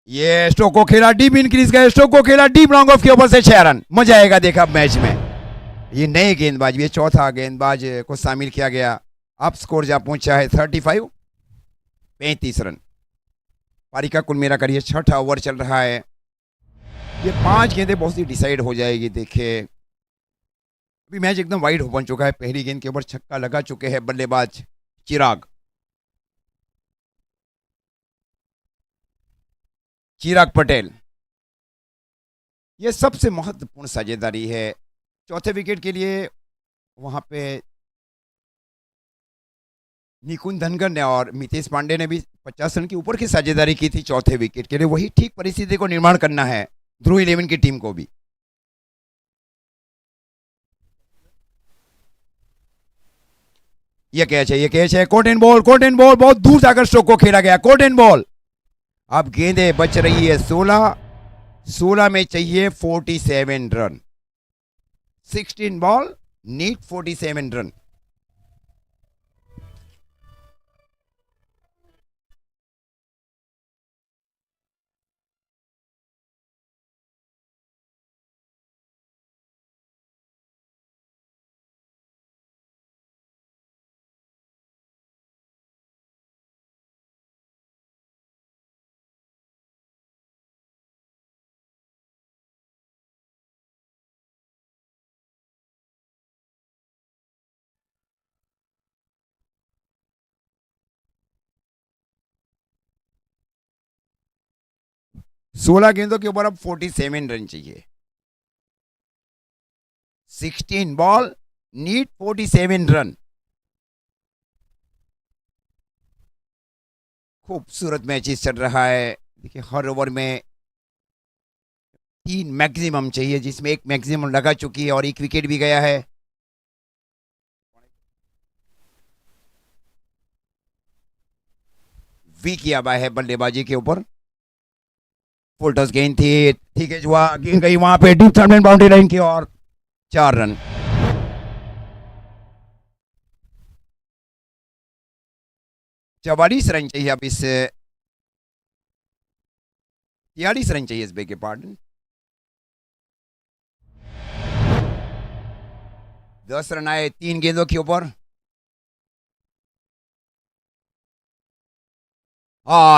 ये स्ट्रोक को खेला डीप इंक्रीज का, स्ट्रोक को खेला डीप लॉन्ग ऑफ के ऊपर से 6 रन। मजा आएगा देखा मैच में। ये नए गेंदबाज, ये चौथा गेंदबाज को शामिल किया गया। अब स्कोर जहां पहुंचा है 35, 35 रन। पारी का कुल मेरा करिए 6ठा ओवर चल रहा है। ये 5 गेंदें बहुत सी डिसाइड हो जाएगी। देखिए अभी मैच एकदम वाइड बन चुका है। पहली गेंद के ऊपर छक्का लगा चुके हैं बल्लेबाज चिराग, चिराग पटेल। यह सबसे महत्वपूर्ण साझेदारी है चौथे विकेट के लिए। वहां पे निकुंज धनगर ने और मितेश पांडे ने भी 50 रन के ऊपर की साझेदारी की थी चौथे विकेट के लिए। वही ठीक परिस्थिति को निर्माण करना है ध्रुव 11 की टीम को भी। ये कैच है, ये कैच है। Caught and ball, caught and ball, बहुत दूर जाकर स्ट्रोक को खेला गया। Caught and ball. अब गेंदें बच रही है 16, 16 में चाहिए 47 रन। 16 ball need 47 run. सोलह गेंदों के ऊपर अब 47 रन चाहिए। 16 बॉल नीड 47 रन। खूबसूरत मैचेस चल रहा है। देखिए हर ओवर में 3 मैक्सिमम चाहिए, जिसमें एक मैक्सिमम लगा चुकी है और एक विकेट भी गया है। वी किया हुआ है बल्लेबाजी के ऊपर। फुल टॉस गेंद थी, ठीक है, जो गेंद गई वहां पे डीप थर्ड बाउंड्री लाइन की और 4 रन। 44 रन चाहिए अब इस 43 रन चाहिए इस बे के पार्टन। 10 रन आए 3 गेंदों के ऊपर।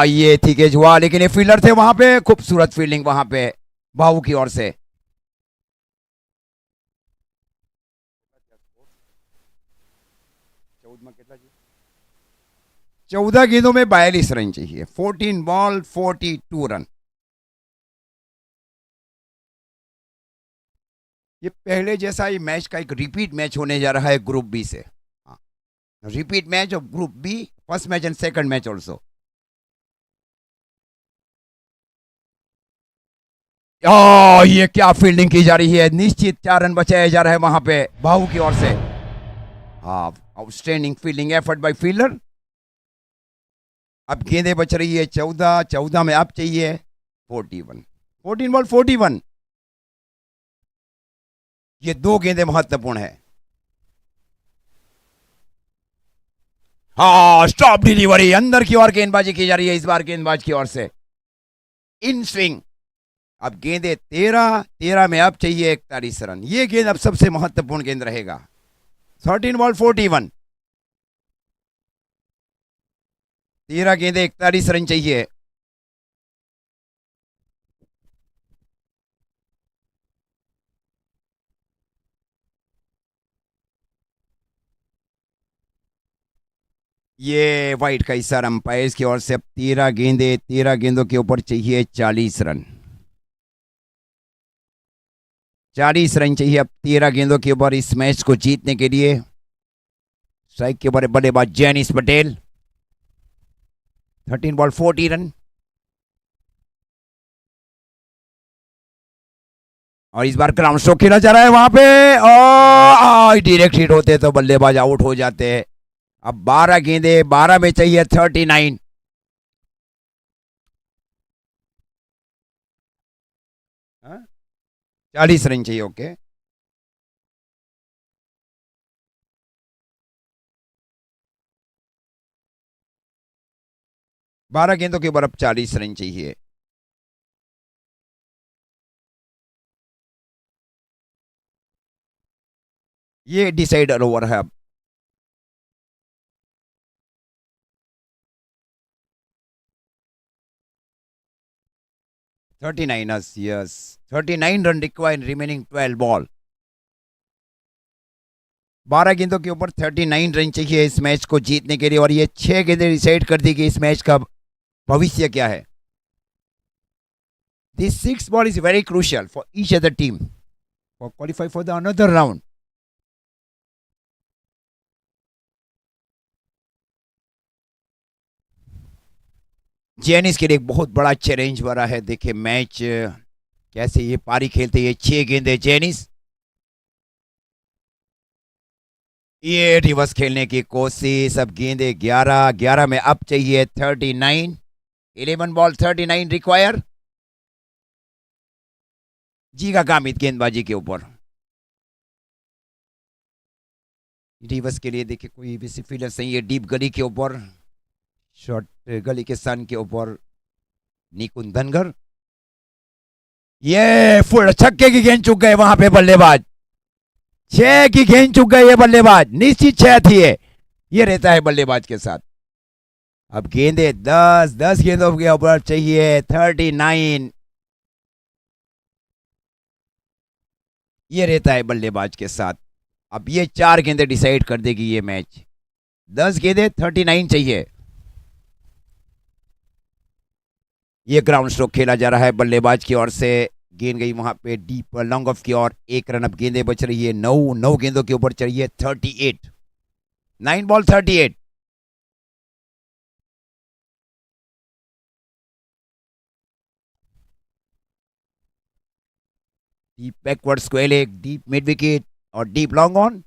ये थी केज हुआ, लेकिन ये फील्डर थे वहां पे, खूबसूरत फील्डिंग वहां पे भाऊ की ओर से। चौदह गेंदों में 42 रन चाहिए, 14 बॉल 42 रन। ये पहले जैसा ही मैच का एक रिपीट मैच होने जा रहा है ग्रुप बी से। Repeat match of group B, first match and second match also. ये क्या फील्डिंग की जा रही है, निश्चित 4 रन बचाए जा रहे हैं वहां पे बाहू की ओर से। हाँ, outstanding fielding effort bye fielder. अब गेंदें बच रही है 14, 14 में अब चाहिए 41, 14 बॉल 41। ये दो गेंदें महत्वपूर्ण है। हाँ, स्टॉप डिलीवरी, अंदर की ओर गेंदबाजी की जा रही है इस बार गेंदबाज की ओर से, इन स्विंग। अब गेंदे 13, 13 में अब चाहिए 41 रन। ये गेंद अब सबसे महत्वपूर्ण गेंद रहेगा। 13 बॉल 41, 13 गेंदे 41 रन चाहिए। ये वाइट का इशारा अंपायर की ओर से। अब 13 गेंदे, 13 गेंदों के ऊपर चाहिए 40 रन। 40 रन चाहिए अब 13 गेंदों के ऊपर इस मैच को जीतने के लिए। स्ट्राइक के बड़े बल्लेबाज जेनिस पटेल। 13 ball 40 run. और इस बार ग्राउंड स्ट्रोक खेला जा रहा है वहां पे, और डायरेक्ट हिट होते तो बल्लेबाज आउट हो जाते। अब 12 गेंदे, 12 में चाहिए 39। हाँ? 40 रन चाहिए, ओके। बारह गेंदों के ऊपर अब 40 रन चाहिए। ये डिसाइडर ओवर है अब। Thirty nine, yes, 39 run required remaining 12 ball. 12 गेंदों के ऊपर 39 रन चाहिए इस मैच को जीतने के लिए, और ये 6 गेंदें डिसाइड कर दी कि इस मैच का भविष्य क्या है। This 6 ball is very crucial for each other team for qualify for the another round. जेनिस के लिए एक बहुत बड़ा चैलेंज बना है। देखिए मैच कैसे ये पारी खेलते, ये 6 गेंदे जेनिस। ये रिवर्स खेलने की कोशिश। अब गेंदे 11, 11 में अब चाहिए 39। 11 बॉल 39 रिक्वायर। जीगा गामित गेंदबाजी के ऊपर। रिवर्स के लिए देखिए कोई भी फील्डर सही है। डीप गली के ऊपर, शॉर्ट गली के सन के ऊपर निकुंज धनगर। ये फुल छक्के की गेंद चुक गए वहां पे बल्लेबाज। 6 की गेंद चुक गए ये बल्लेबाज, निश्चित 6 थी ये रहता है बल्लेबाज के साथ। अब गेंदे 10, 10 गेंदों के ऊपर चाहिए 39। ये रहता है बल्लेबाज के साथ। अब ये 4 गेंदे डिसाइड कर देगी ये मैच। 10 गेंदे 39 चाहिए। ये ग्राउंड स्ट्रोक खेला जा रहा है बल्लेबाज की ओर से। गेंद गई वहां पे डीप लॉन्ग ऑफ की ओर। 1 रन। अब गेंदें बच रही है 9, 9 गेंदों के ऊपर चाहिए 38। 9 ball 38। Deep backward square leg, deep mid wicket और डीप लॉन्ग ऑन।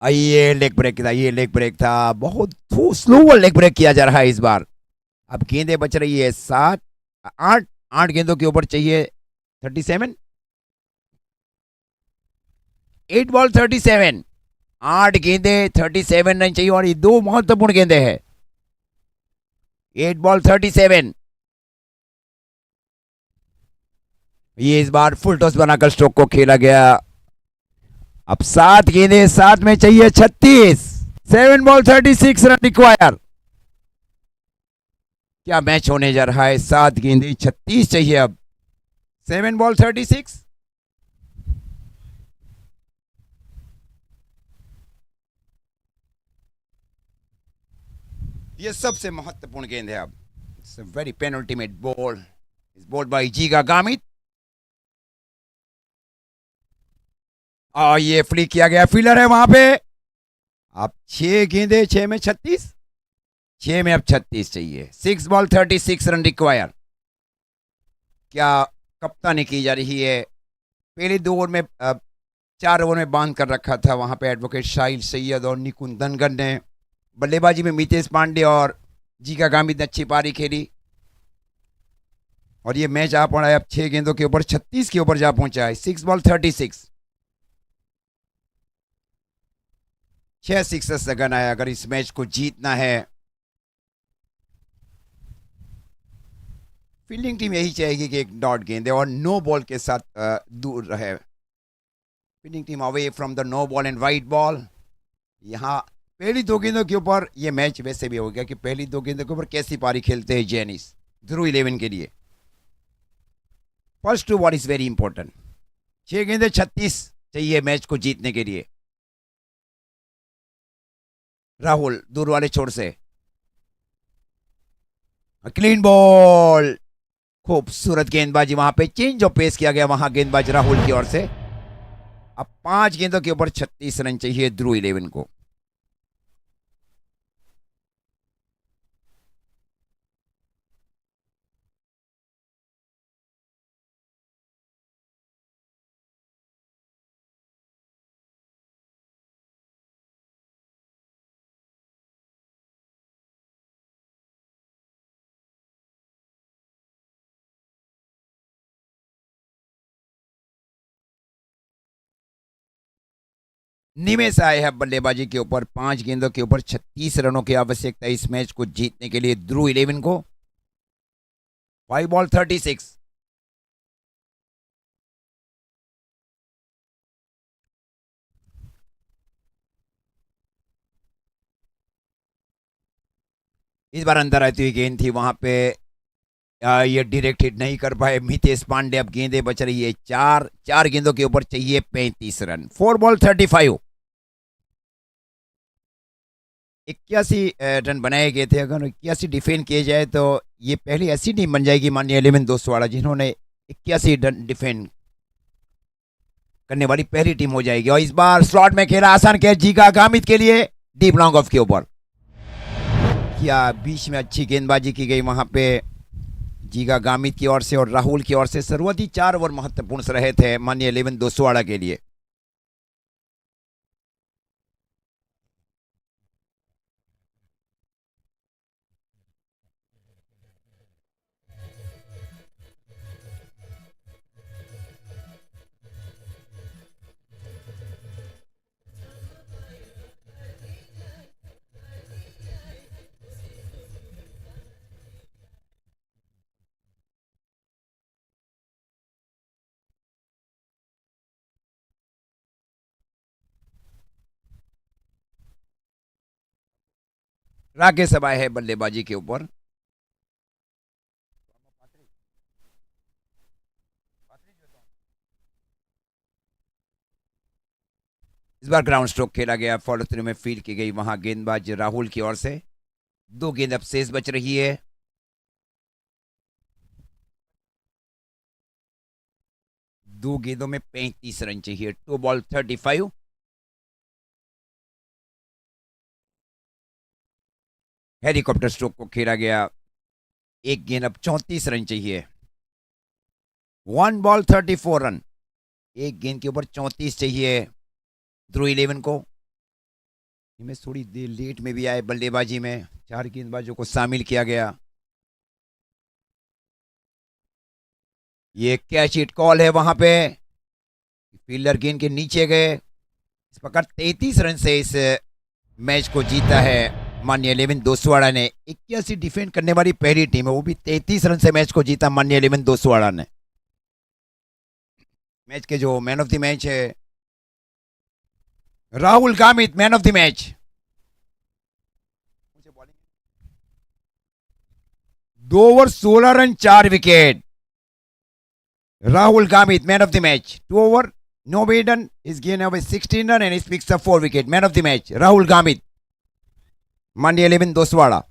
ये लेग ब्रेक था, ये लेग ब्रेक था। बहुत स्लो लेग ब्रेक किया जा रहा है इस बार। अब गेंदें बच रही है 7, 8, 8 गेंदों के ऊपर चाहिए 37। 8 बॉल 37। 8 गेंदे 37 रन चाहिए और ये 2 महत्वपूर्ण गेंदे हैं। 8 बॉल 37। ये इस बार फुल टॉस बनाकर स्ट्रोक को खेला गया। अब 7 गेंदे, 7 में चाहिए 36। 7 बॉल 36 रन रिक्वायर। क्या मैच होने जा रहा है? 7 गेंदे 36 चाहिए अब। 7 बॉल 36। ये सबसे महत्वपूर्ण गेंद है अब। It's a very penultimate ball. इस बॉल बाय जीगा गामित। और ये फ्लिक किया गया, फील्डर है वहां पे। अब 6 गेंदे, 6 में 36। 6 में अब 36 चाहिए। 6 बॉल 36 रन रिक्वायर। क्या कप्तानी की जा रही है? पहले 2 ओवर में 4 ओवर में बांध कर रखा था वहां पे एडवोकेट शाहिल सैयद और निकुंज धनगर ने। बल्लेबाजी में मितेश पांडे और जीगा गामित ने अच्छी पारी खेली और ये मैच आ पड़ा है अब 6 गेंदों के ऊपर 36 के ऊपर जा पहुंचा है। 6 बॉल 36। 6 सिक्सेस रन आया। अगर इस मैच को जीतना है, फील्डिंग टीम यही चाहेगी कि एक डॉट गेंद और नो बॉल के साथ दूर रहे। Fielding team away from the no ball and wide ball. यहाँ पहली 2 गेंदों के ऊपर ये मैच वैसे भी हो गया कि पहली 2 गेंदों के ऊपर कैसी पारी खेलते हैं जेनिस ध्रुव 11 के लिए। First two ball is very important. 6 गेंदे 36 चाहिए मैच को जीतने के लिए। राहुल दूर वाले छोर से क्लीन बॉल। खूबसूरत गेंदबाजी, वहां पे चेंज ऑफ पेस किया गया वहां गेंदबाज राहुल की ओर से। अब 5 गेंदों के ऊपर 36 रन चाहिए ध्रुव 11 को। निमेश आए हैं बल्लेबाजी के ऊपर। 5 गेंदों के ऊपर 36 रनों की आवश्यकता है इस मैच को जीतने के लिए ध्रुव 11 को। 5 बॉल 36। इस बार अंदर आती हुई गेंद थी वहां पे। ये डायरेक्ट हिट नहीं कर पाए मितेश पांडे। अब गेंदें बच रही है 4। 4 गेंदों के ऊपर चाहिए 35 रन। 4 बॉल 35। 81 रन बनाए गए थे। अगर 81 डिफेंड किए जाए तो ये पहली ऐसी टीम बन जाएगी माननीय 11 दोस्तवाड़ा जिन्होंने 81 रन डिफेंड करने वाली पहली टीम हो जाएगी। और इस बार स्लॉट में खेला आसान कैच जीगा गामित के लिए डीप लॉन्ग ऑफ के ऊपर। क्या बीच में अच्छी गेंदबाजी की गई वहां पे जीगा गामित की ओर से और राहुल की ओर से। सर्वाधिक 4 ओवर महत्वपूर्ण रहे थे माननीय 11 दोस्तवाड़ा के लिए। राकेश अब आए हैं बल्लेबाजी के ऊपर। इस बार ग्राउंड स्ट्रोक खेला गया। फॉलो थ्रू में फील्ड की गई वहां गेंदबाज राहुल की ओर से। 2 गेंद अब शेष बच रही है। 2 गेंदों में 35 रन चाहिए। 2 बॉल 35। हेलीकॉप्टर स्ट्रोक को खेला गया। 1 गेंद अब 34 रन चाहिए। 1 बॉल 34 रन। 1 गेंद के ऊपर 34 चाहिए ध्रुव 11 को। इनमें थोड़ी देर लेट में भी आए बल्लेबाजी में। 4 गेंदबाजों को शामिल किया गया। ये कैच इट कॉल है वहां पे। फील्डर गेंद के नीचे गए। इस प्रकार 33 रन से इस मैच को जीता है मान्य 11 दोसवाड़ा ने। 81 डिफेंड करने वाली पहली टीम है, वो भी 33 रन से मैच को जीता मान्य 11 दोसवाड़ा ने। मैच के जो मैन ऑफ द मैच है Rahul Gamit, man of the match. 2 over 16 run 4 wicket, Rahul Gamit, man of the match. 2 over, no maiden, is gained away 16 run and he picks up 4 wicket. Man of the match, Rahul Gamit. Mandi 11 Doswada.